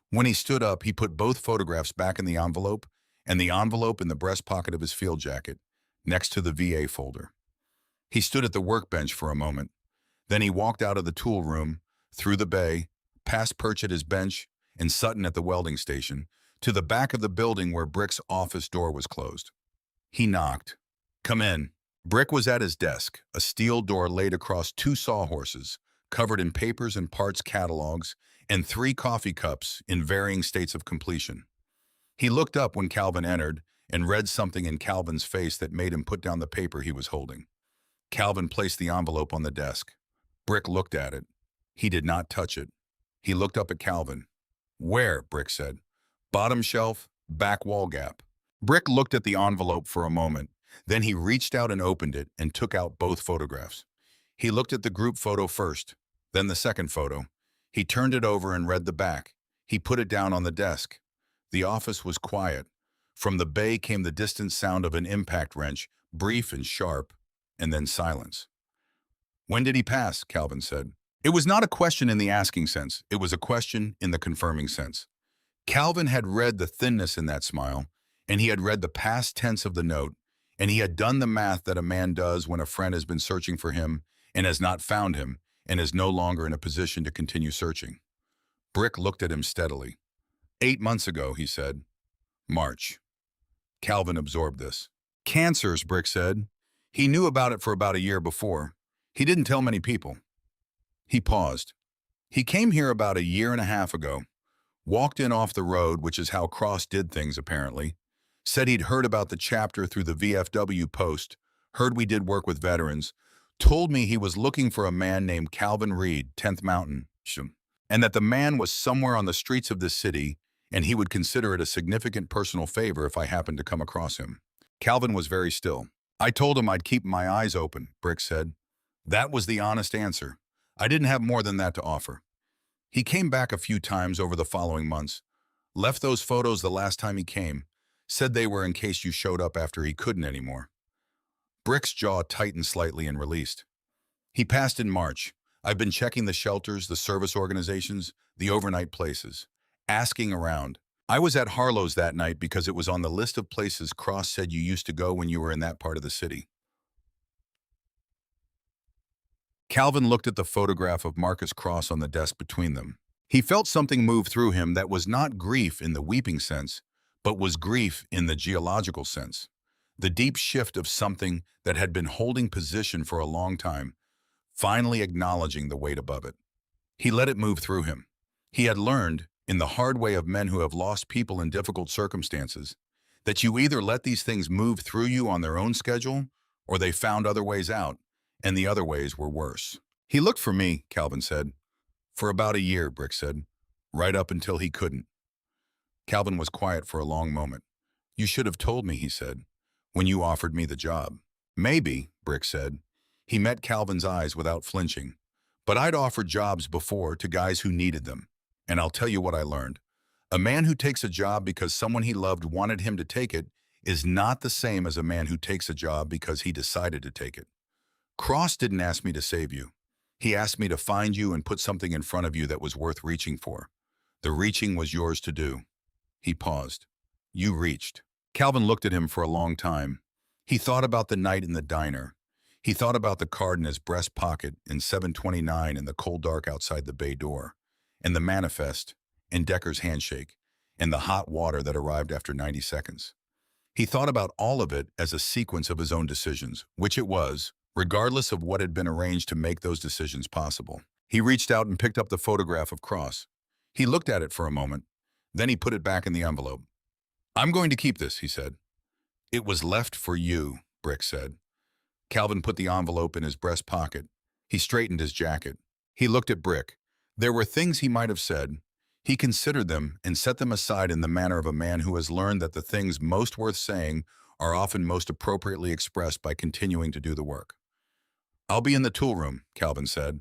When he stood up, he put both photographs back in the envelope and the envelope in the breast pocket of his field jacket, next to the VA folder. He stood at the workbench for a moment. Then he walked out of the tool room, through the bay, past Perch at his bench and Sutton at the welding station, to the back of the building where Brick's office door was closed. He knocked. Come in. Brick was at his desk, a steel door laid across 2 sawhorses, covered in papers and parts catalogs, and 3 coffee cups in varying states of completion. He looked up when Calvin entered and read something in Calvin's face that made him put down the paper he was holding. Calvin placed the envelope on the desk. Brick looked at it. He did not touch it. He looked up at Calvin. Where? Brick said. Bottom shelf, back wall gap. Brick looked at the envelope for a moment. Then he reached out and opened it and took out both photographs. He looked at the group photo first, then the second photo. He turned it over and read the back. He put it down on the desk. The office was quiet. From the bay came the distant sound of an impact wrench, brief and sharp, and then silence. When did he pass? Calvin said. It was not a question in the asking sense. It was a question in the confirming sense. Calvin had read the thinness in that smile, and he had read the past tense of the note, and he had done the math that a man does when a friend has been searching for him and has not found him and is no longer in a position to continue searching. Brick looked at him steadily. 8 months ago, he said. March. Calvin absorbed this. Cancers, Brick said. He knew about it for about a year before. He didn't tell many people. He paused. He came here about a year and a half ago, walked in off the road, which is how Cross did things apparently, said he'd heard about the chapter through the VFW post, heard we did work with veterans, told me he was looking for a man named Calvin Reed, 10th Mountain, and that the man was somewhere on the streets of this city, and he would consider it a significant personal favor if I happened to come across him. Calvin was very still. I told him I'd keep my eyes open, Brick said. That was the honest answer. I didn't have more than that to offer. He came back a few times over the following months, left those photos the last time he came, said they were in case you showed up after he couldn't anymore. Brick's jaw tightened slightly and released. He passed in March. I've been checking the shelters, the service organizations, the overnight places, asking around. I was at Harlow's that night because it was on the list of places Cross said you used to go when you were in that part of the city. Calvin looked at the photograph of Marcus Cross on the desk between them. He felt something move through him that was not grief in the weeping sense, but was grief in the geological sense. The deep shift of something that had been holding position for a long time, finally acknowledging the weight above it. He let it move through him. He had learned, in the hard way of men who have lost people in difficult circumstances, that you either let these things move through you on their own schedule, or they found other ways out, and the other ways were worse. He looked for me, Calvin said. For about a year, Brick said, right up until he couldn't. Calvin was quiet for a long moment. You should have told me, he said, when you offered me the job. Maybe, Brick said. He met Calvin's eyes without flinching. But I'd offered jobs before to guys who needed them. And I'll tell you what I learned. A man who takes a job because someone he loved wanted him to take it is not the same as a man who takes a job because he decided to take it. Cross didn't ask me to save you. He asked me to find you and put something in front of you that was worth reaching for. The reaching was yours to do. He paused. You reached. Calvin looked at him for a long time. He thought about the night in the diner. He thought about the card in his breast pocket in 729 in the cold dark outside the bay door. and the manifest, and Decker's handshake, and the hot water that arrived after 90 seconds. He thought about all of it as a sequence of his own decisions, which it was, regardless of what had been arranged to make those decisions possible. He reached out and picked up the photograph of Cross. He looked at it for a moment, then he put it back in the envelope. "I'm going to keep this," he said. "It was left for you," Brick said. Calvin put the envelope in his breast pocket. He straightened his jacket. He looked at Brick. There were things he might have said. He considered them and set them aside in the manner of a man who has learned that the things most worth saying are often most appropriately expressed by continuing to do the work. "I'll be in the tool room," Calvin said.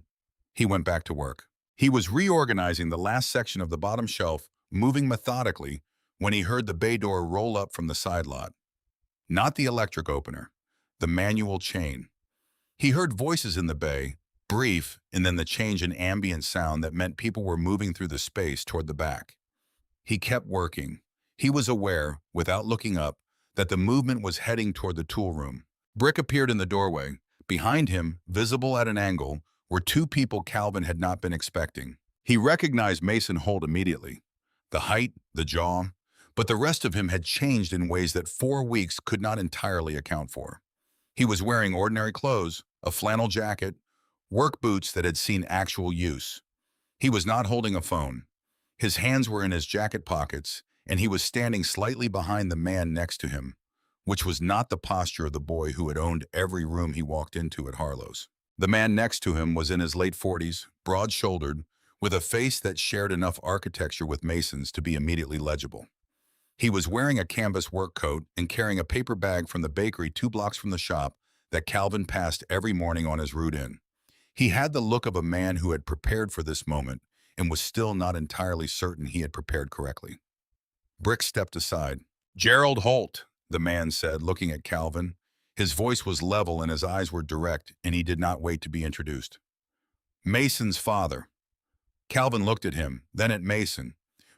He went back to work. He was reorganizing the last section of the bottom shelf, moving methodically, when he heard the bay door roll up from the side lot. Not the electric opener, the manual chain. He heard voices in the bay, brief, and then the change in ambient sound that meant people were moving through the space toward the back. He kept working. He was aware, without looking up, that the movement was heading toward the tool room. Brick appeared in the doorway. Behind him, visible at an angle, were two people Calvin had not been expecting. He recognized Mason Holt immediately. The height, the jaw, but the rest of him had changed in ways that 4 weeks could not entirely account for. He was wearing ordinary clothes, a flannel jacket, work boots that had seen actual use. He was not holding a phone. His hands were in his jacket pockets, and he was standing slightly behind the man next to him, which was not the posture of the boy who had owned every room he walked into at Harlow's. The man next to him was in his late 40s, broad-shouldered, with a face that shared enough architecture with Mason's to be immediately legible. He was wearing a canvas work coat and carrying a paper bag from the bakery 2 blocks from the shop that Calvin passed every morning on his route in. He had the look of a man who had prepared for this moment and was still not entirely certain he had prepared correctly. Brick stepped aside. "Gerald Holt," the man said, looking at Calvin. His voice was level and his eyes were direct, and he did not wait to be introduced. "Mason's father." Calvin looked at him, then at Mason.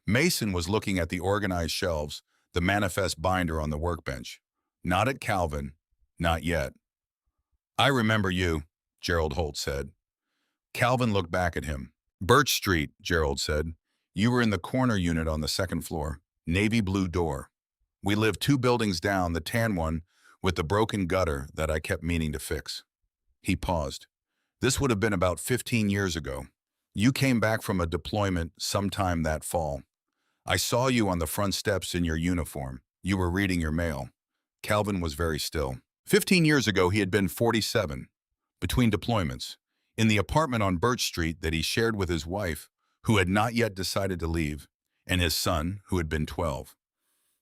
Mason was looking at the organized shelves, the manifest binder on the workbench. Not at Calvin, not yet. "I remember you," Gerald Holt said. Calvin looked back at him. "Birch Street," Gerald said. "You were in the corner unit on the 2nd floor, navy blue door. We lived 2 buildings down, the tan one with the broken gutter that I kept meaning to fix." He paused. "This would have been about 15 years ago. You came back from a deployment sometime that fall. I saw you on the front steps in your uniform. You were reading your mail." Calvin was very still. 15 years ago, he had been 47, between deployments, in the apartment on Birch Street that he shared with his wife, who had not yet decided to leave, and his son, who had been 12.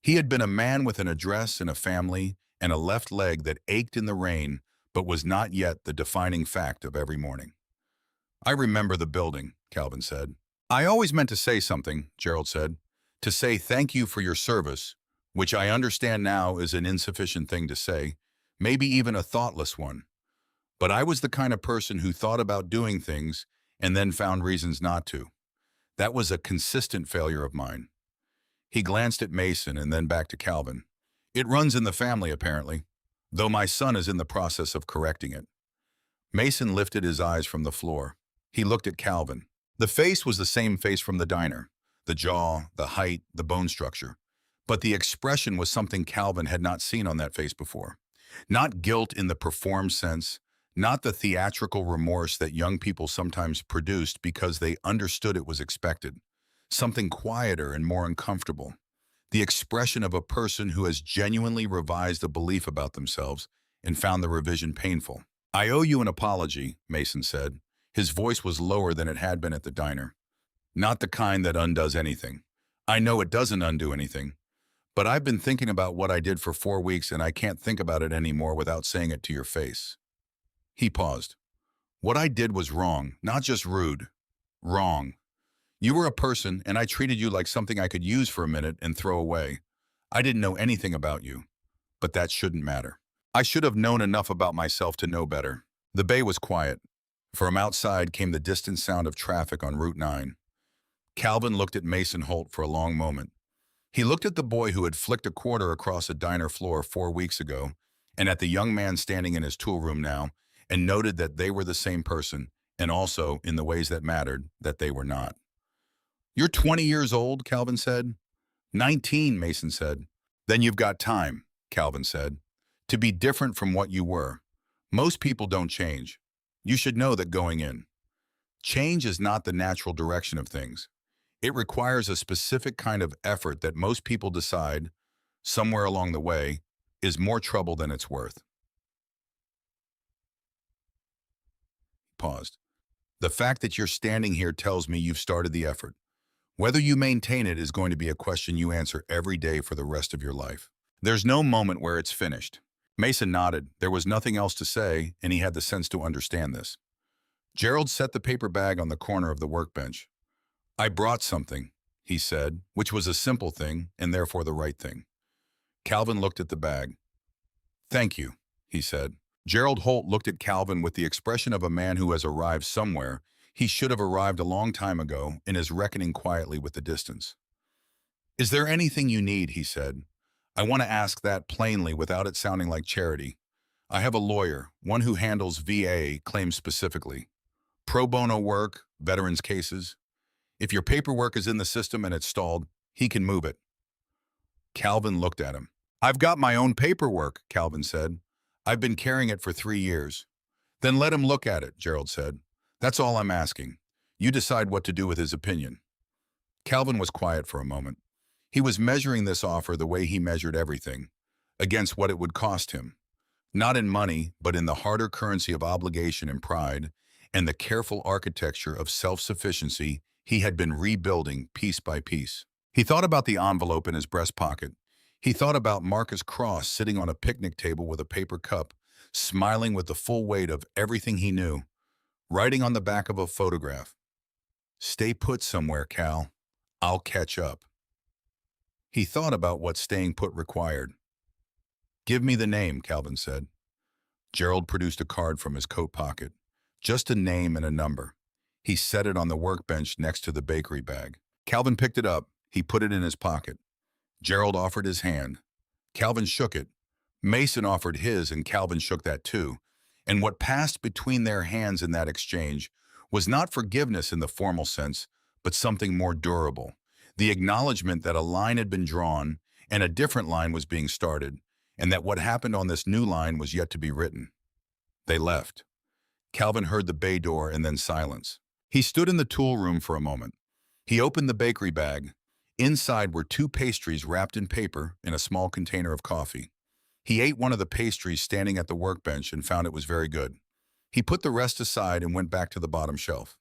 He had been a man with an address and a family and a left leg that ached in the rain, but was not yet the defining fact of every morning. "I remember the building," Calvin said. "I always meant to say something," Gerald said, "to say thank you for your service, which I understand now is an insufficient thing to say, maybe even a thoughtless one. But I was the kind of person who thought about doing things and then found reasons not to. That was a consistent failure of mine." He glanced at Mason and then back to Calvin. "It runs in the family, apparently, though my son is in the process of correcting it." Mason lifted his eyes from the floor. He looked at Calvin. The face was the same face from the diner. The jaw, the height, the bone structure. But the expression was something Calvin had not seen on that face before. Not guilt in the performed sense, not the theatrical remorse that young people sometimes produced because they understood it was expected. Something quieter and more uncomfortable. The expression of a person who has genuinely revised a belief about themselves and found the revision painful. "I owe you an apology," Mason said. His voice was lower than it had been at the diner. "Not the kind that undoes anything. I know it doesn't undo anything. But I've been thinking about what I did for 4 weeks and I can't think about it anymore without saying it to your face." He paused. "What I did was wrong, not just rude. Wrong. You were a person and I treated you like something I could use for a minute and throw away. I didn't know anything about you. But that shouldn't matter. I should have known enough about myself to know better." The bay was quiet. From outside came the distant sound of traffic on Route 9. Calvin looked at Mason Holt for a long moment. He looked at the boy who had flicked a quarter across a diner floor 4 weeks ago, and at the young man standing in his tool room now, and noted that they were the same person, and also, in the ways that mattered, that they were not. You're 20 years old, Calvin said. 19, Mason said. Then you've got time, Calvin said, to be different from what you were. Most people don't change. You should know that going in. Change is not the natural direction of things. It requires a specific kind of effort that most people decide, somewhere along the way, is more trouble than it's worth. Paused. The fact that you're standing here tells me you've started the effort. Whether you maintain it is going to be a question you answer every day for the rest of your life. There's no moment where it's finished. Mason nodded. There was nothing else to say, and he had the sense to understand this. Gerald set the paper bag on the corner of the workbench. I brought something, he said, which was a simple thing and therefore the right thing. Calvin looked at the bag. Thank you, he said. Gerald Holt looked at Calvin with the expression of a man who has arrived somewhere he should have arrived a long time ago and is reckoning quietly with the distance. Is there anything you need, he said. I want to ask that plainly without it sounding like charity. I have a lawyer, one who handles VA claims specifically. Pro bono work, veterans cases. If your paperwork is in the system and it's stalled, he can move it. Calvin looked at him. I've got my own paperwork, Calvin said. I've been carrying it for 3 years. Then let him look at it, Gerald said. That's all I'm asking. You decide what to do with his opinion. Calvin was quiet for a moment. He was measuring this offer the way he measured everything, against what it would cost him. Not in money, but in the harder currency of obligation and pride, and the careful architecture of self-sufficiency he had been rebuilding piece by piece. He thought about the envelope in his breast pocket. He thought about Marcus Cross sitting on a picnic table with a paper cup, smiling with the full weight of everything he knew, writing on the back of a photograph. Stay put somewhere, Cal. I'll catch up. He thought about what staying put required. Give me the name, Calvin said. Gerald produced a card from his coat pocket. Just a name and a number. He set it on the workbench next to the bakery bag. Calvin picked it up. He put it in his pocket. Gerald offered his hand. Calvin shook it. Mason offered his, and Calvin shook that too. And what passed between their hands in that exchange was not forgiveness in the formal sense, but something more durable. The acknowledgement that a line had been drawn and a different line was being started, and that what happened on this new line was yet to be written. They left. Calvin heard the bay door and then silence. He stood in the tool room for a moment. He opened the bakery bag. Inside were 2 pastries wrapped in paper and a small container of coffee. He ate one of the pastries standing at the workbench and found it was very good. He put the rest aside and went back to the bottom shelf.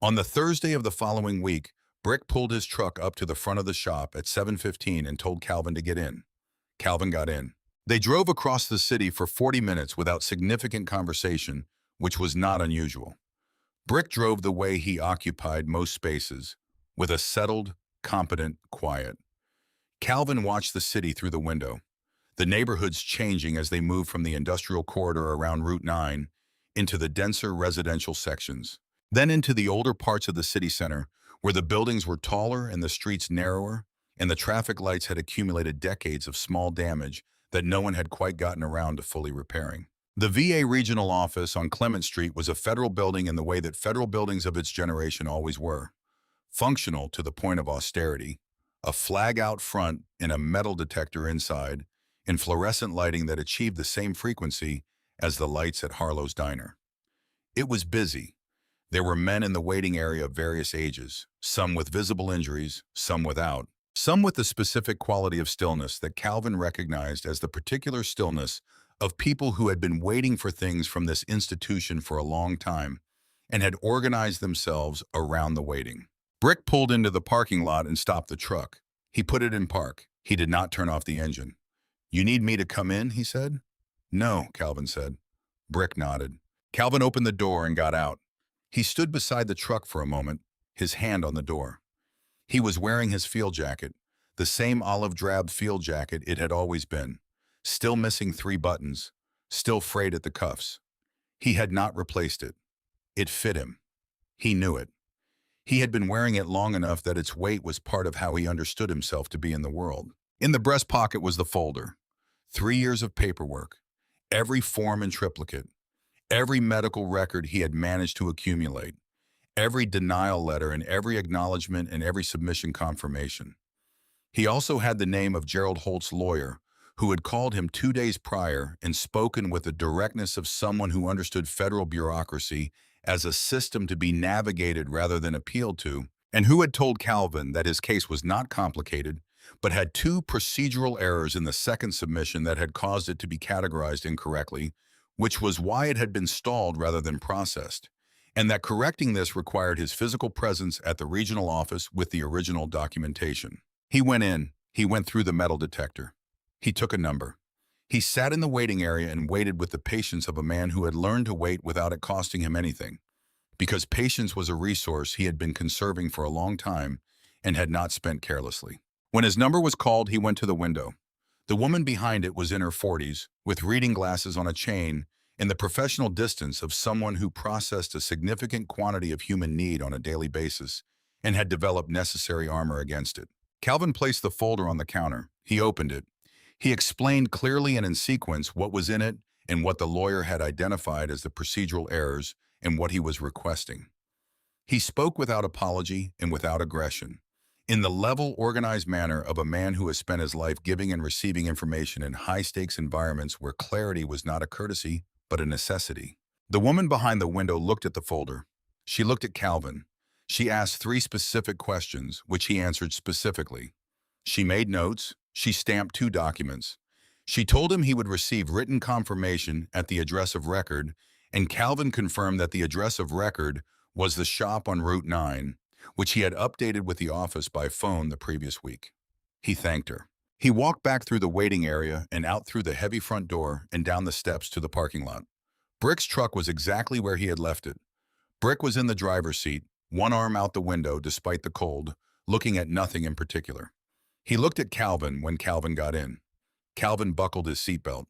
On the Thursday of the following week, Brick pulled his truck up to the front of the shop at 7:15 and told Calvin to get in. Calvin got in. They drove across the city for 40 minutes without significant conversation, which was not unusual. Brick drove the way he occupied most spaces, with a settled, competent quiet. Calvin watched the city through the window, the neighborhoods changing as they moved from the industrial corridor around Route 9 into the denser residential sections, then into the older parts of the city center, where the buildings were taller and the streets narrower, and the traffic lights had accumulated decades of small damage that no one had quite gotten around to fully repairing. The VA regional office on Clement Street was a federal building in the way that federal buildings of its generation always were. Functional to the point of austerity, a flag out front and a metal detector inside, and fluorescent lighting that achieved the same frequency as the lights at Harlow's Diner. It was busy. There were men in the waiting area of various ages, some with visible injuries, some without, some with the specific quality of stillness that Calvin recognized as the particular stillness of people who had been waiting for things from this institution for a long time and had organized themselves around the waiting. Brick pulled into the parking lot and stopped the truck. He put it in park. He did not turn off the engine. You need me to come in, he said. No, Calvin said. Brick nodded. Calvin opened the door and got out. He stood beside the truck for a moment, his hand on the door. He was wearing his field jacket, the same olive drab field jacket it had always been, still missing 3 buttons, still frayed at the cuffs. He had not replaced it. It fit him. He knew it. He had been wearing it long enough that its weight was part of how he understood himself to be in the world. In the breast pocket was the folder. 3 years of paperwork, every form in triplicate, every medical record he had managed to accumulate, every denial letter and every acknowledgement and every submission confirmation. He also had the name of Gerald Holt's lawyer, who had called him 2 days prior and spoken with the directness of someone who understood federal bureaucracy as a system to be navigated rather than appealed to, and who had told Calvin that his case was not complicated, but had two procedural errors in the second submission that had caused it to be categorized incorrectly, which was why it had been stalled rather than processed, and that correcting this required his physical presence at the regional office with the original documentation. He went in. He went through the metal detector. He took a number. He sat in the waiting area and waited with the patience of a man who had learned to wait without it costing him anything, because patience was a resource he had been conserving for a long time and had not spent carelessly. When his number was called, he went to the window. The woman behind it was in her 40s, with reading glasses on a chain, in the professional distance of someone who processed a significant quantity of human need on a daily basis and had developed necessary armor against it. Calvin placed the folder on the counter. He opened it. He explained clearly and in sequence what was in it and what the lawyer had identified as the procedural errors and what he was requesting. He spoke without apology and without aggression, in the level, organized manner of a man who has spent his life giving and receiving information in high-stakes environments where clarity was not a courtesy, but a necessity. The woman behind the window looked at the folder. She looked at Calvin. She asked 3 specific questions, which he answered specifically. She made notes. She stamped 2 documents. She told him he would receive written confirmation at the address of record, and Calvin confirmed that the address of record was the shop on Route 9, which he had updated with the office by phone the previous week. He thanked her. He walked back through the waiting area and out through the heavy front door and down the steps to the parking lot. Brick's truck was exactly where he had left it. Brick was in the driver's seat, one arm out the window despite the cold, looking at nothing in particular. He looked at Calvin when Calvin got in. Calvin buckled his seatbelt.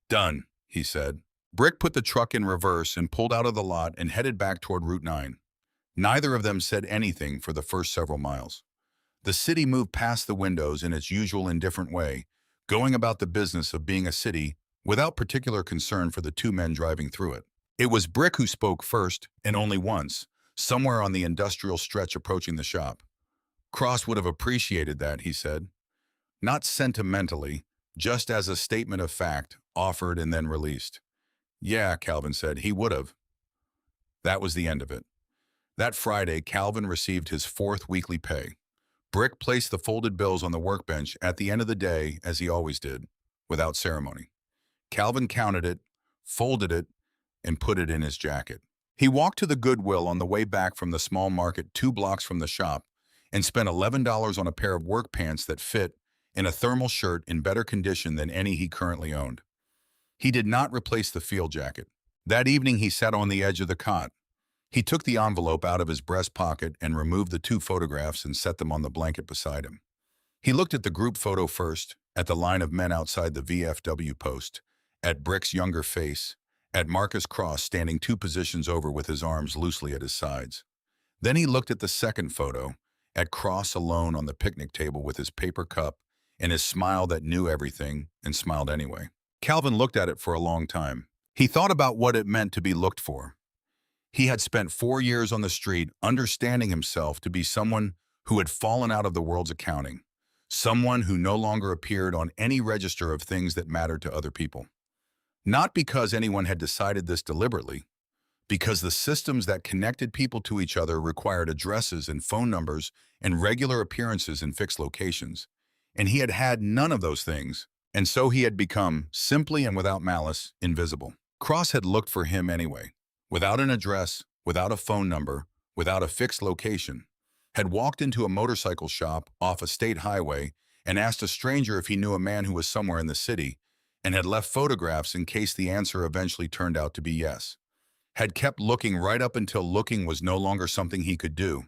"Done," he said. Brick put the truck in reverse and pulled out of the lot and headed back toward Route 9. Neither of them said anything for the first several miles. The city moved past the windows in its usual indifferent way, going about the business of being a city without particular concern for the 2 men driving through it. It was Brick who spoke first, and only once, somewhere on the industrial stretch approaching the shop. "Cross would have appreciated that," he said. Not sentimentally, just as a statement of fact, offered and then released. "Yeah," Calvin said, "he would have." That was the end of it. That Friday, Calvin received his 4th weekly pay. Brick placed the folded bills on the workbench at the end of the day, as he always did, without ceremony. Calvin counted it, folded it, and put it in his jacket. He walked to the Goodwill on the way back from the small market 2 blocks from the shop and spent $11 on a pair of work pants that fit and a thermal shirt in better condition than any he currently owned. He did not replace the field jacket. That evening he sat on the edge of the cot. He took the envelope out of his breast pocket and removed the 2 photographs and set them on the blanket beside him. He looked at the group photo first, at the line of men outside the VFW post, at Brick's younger face, at Marcus Cross standing 2 positions over with his arms loosely at his sides. Then he looked at the second photo, at Cross alone on the picnic table with his paper cup and his smile that knew everything and smiled anyway. Calvin looked at it for a long time. He thought about what it meant to be looked for. He had spent 4 years on the street understanding himself to be someone who had fallen out of the world's accounting, someone who no longer appeared on any register of things that mattered to other people. Not because anyone had decided this deliberately, because the systems that connected people to each other required addresses and phone numbers and regular appearances in fixed locations, and he had had none of those things, and so he had become, simply and without malice, invisible. Cross had looked for him anyway. Without an address, without a phone number, without a fixed location, had walked into a motorcycle shop off a state highway and asked a stranger if he knew a man who was somewhere in the city, and had left photographs in case the answer eventually turned out to be yes. Had kept looking right up until looking was no longer something he could do.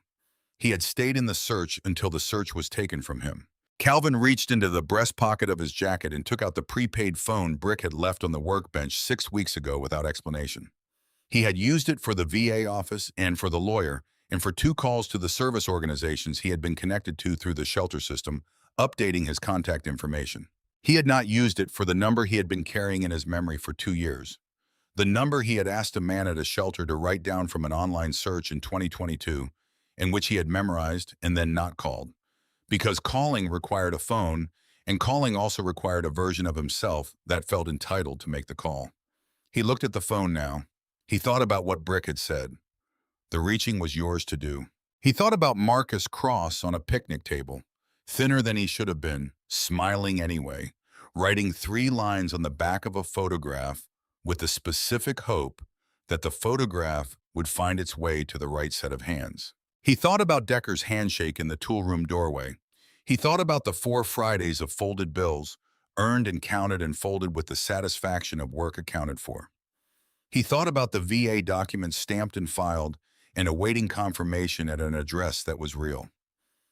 He had stayed in the search until the search was taken from him. Calvin reached into the breast pocket of his jacket and took out the prepaid phone Brick had left on the workbench 6 weeks ago without explanation. He had used it for the VA office and for the lawyer, and for 2 calls to the service organizations he had been connected to through the shelter system, updating his contact information. He had not used it for the number he had been carrying in his memory for 2 years. The number he had asked a man at a shelter to write down from an online search in 2022, in which he had memorized and then not called. Because calling required a phone, and calling also required a version of himself that felt entitled to make the call. He looked at the phone now. He thought about what Brick had said. The reaching was yours to do. He thought about Marcus Cross on a picnic table, thinner than he should have been, smiling anyway, writing 3 lines on the back of a photograph with the specific hope that the photograph would find its way to the right set of hands. He thought about Decker's handshake in the toolroom doorway. He thought about the 4 Fridays of folded bills, earned and counted and folded with the satisfaction of work accounted for. He thought about the VA documents stamped and filed and awaiting confirmation at an address that was real.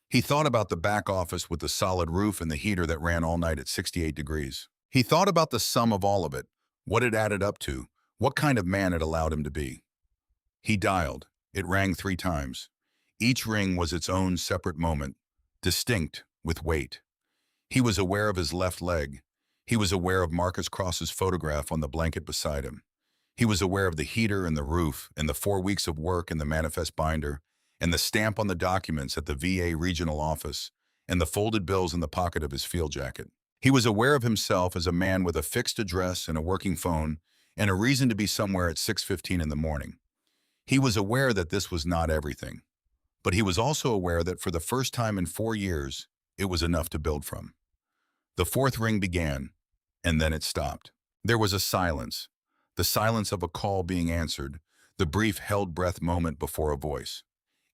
He thought about the back office with the solid roof and the heater that ran all night at 68 degrees. He thought about the sum of all of it, what it added up to, what kind of man it allowed him to be. He dialed. It rang 3 times. Each ring was its own separate moment, distinct with weight. He was aware of his left leg. He was aware of Marcus Cross's photograph on the blanket beside him. He was aware of the heater and the roof and the 4 weeks of work in the manifest binder and the stamp on the documents at the VA regional office and the folded bills in the pocket of his field jacket. He was aware of himself as a man with a fixed address and a working phone and a reason to be somewhere at 6:15 in the morning. He was aware that this was not everything, but he was also aware that for the first time in 4 years, it was enough to build from. The 4th ring began, and then it stopped. There was a silence, the silence of a call being answered, the brief held breath moment before a voice.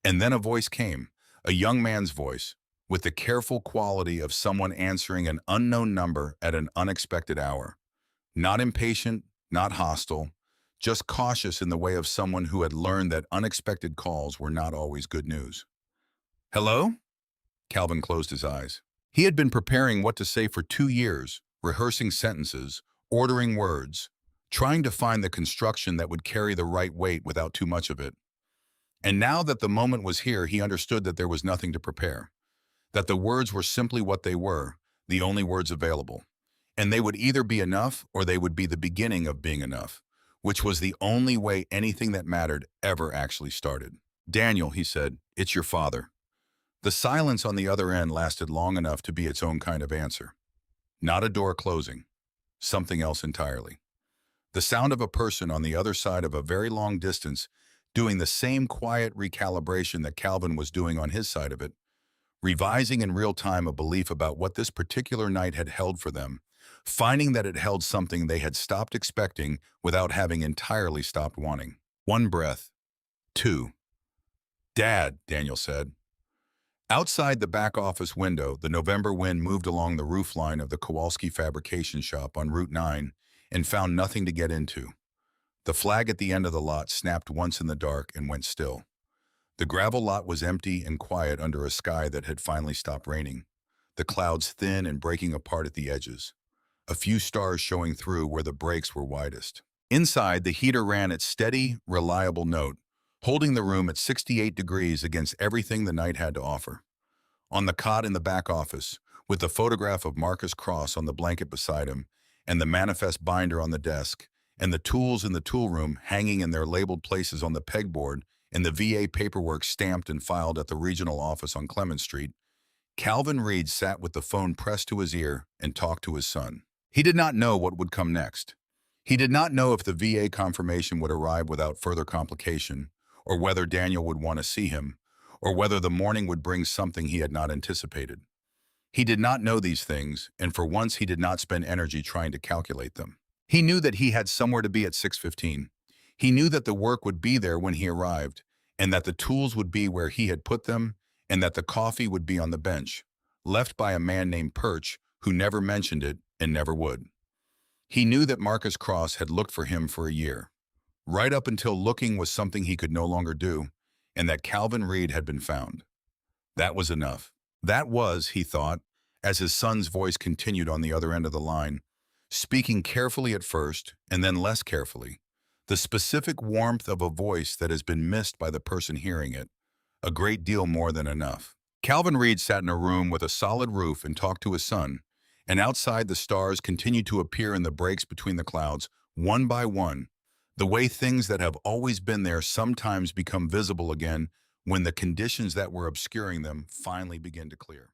And then a voice came, a young man's voice, with the careful quality of someone answering an unknown number at an unexpected hour. Not impatient, not hostile, just cautious in the way of someone who had learned that unexpected calls were not always good news. "Hello?" Calvin closed his eyes. He had been preparing what to say for 2 years, rehearsing sentences, ordering words, trying to find the construction that would carry the right weight without too much of it. And now that the moment was here, he understood that there was nothing to prepare, that the words were simply what they were, the only words available. And they would either be enough or they would be the beginning of being enough, which was the only way anything that mattered ever actually started. "Daniel," he said, "it's your father." The silence on the other end lasted long enough to be its own kind of answer. Not a door closing, something else entirely. The sound of a person on the other side of a very long distance doing the same quiet recalibration that Calvin was doing on his side of it, revising in real time a belief about what this particular night had held for them, finding that it held something they had stopped expecting without having entirely stopped wanting. 1 breath. 2. "Dad," Daniel said. Outside the back office window, the November wind moved along the roofline of the Kowalski fabrication shop on Route 9 and found nothing to get into. The flag at the end of the lot snapped once in the dark and went still. The gravel lot was empty and quiet under a sky that had finally stopped raining, the clouds thin and breaking apart at the edges, a few stars showing through where the breaks were widest. Inside, the heater ran its steady, reliable note, holding the room at 68 degrees against everything the night had to offer. On the cot in the back office, with the photograph of Marcus Cross on the blanket beside him, and the manifest binder on the desk, and the tools in the tool room hanging in their labeled places on the pegboard, and the VA paperwork stamped and filed at the regional office on Clemens Street, Calvin Reed sat with the phone pressed to his ear and talked to his son. He did not know what would come next. He did not know if the VA confirmation would arrive without further complication, or whether Daniel would want to see him, or whether the morning would bring something he had not anticipated. He did not know these things, and for once he did not spend energy trying to calculate them. He knew that he had somewhere to be at 6:15. He knew that the work would be there when he arrived, and that the tools would be where he had put them, and that the coffee would be on the bench, left by a man named Perch, who never mentioned it and never would. He knew that Marcus Cross had looked for him for a year, right up until looking was something he could no longer do, and that Calvin Reed had been found. That was enough. That was, he thought, as his son's voice continued on the other end of the line, speaking carefully at first and then less carefully, the specific warmth of a voice that has been missed by the person hearing it, a great deal more than enough. Calvin Reed sat in a room with a solid roof and talked to his son, and outside the stars continued to appear in the breaks between the clouds, one by one, The way things that have always been there sometimes become visible again when the conditions that were obscuring them finally begin to clear.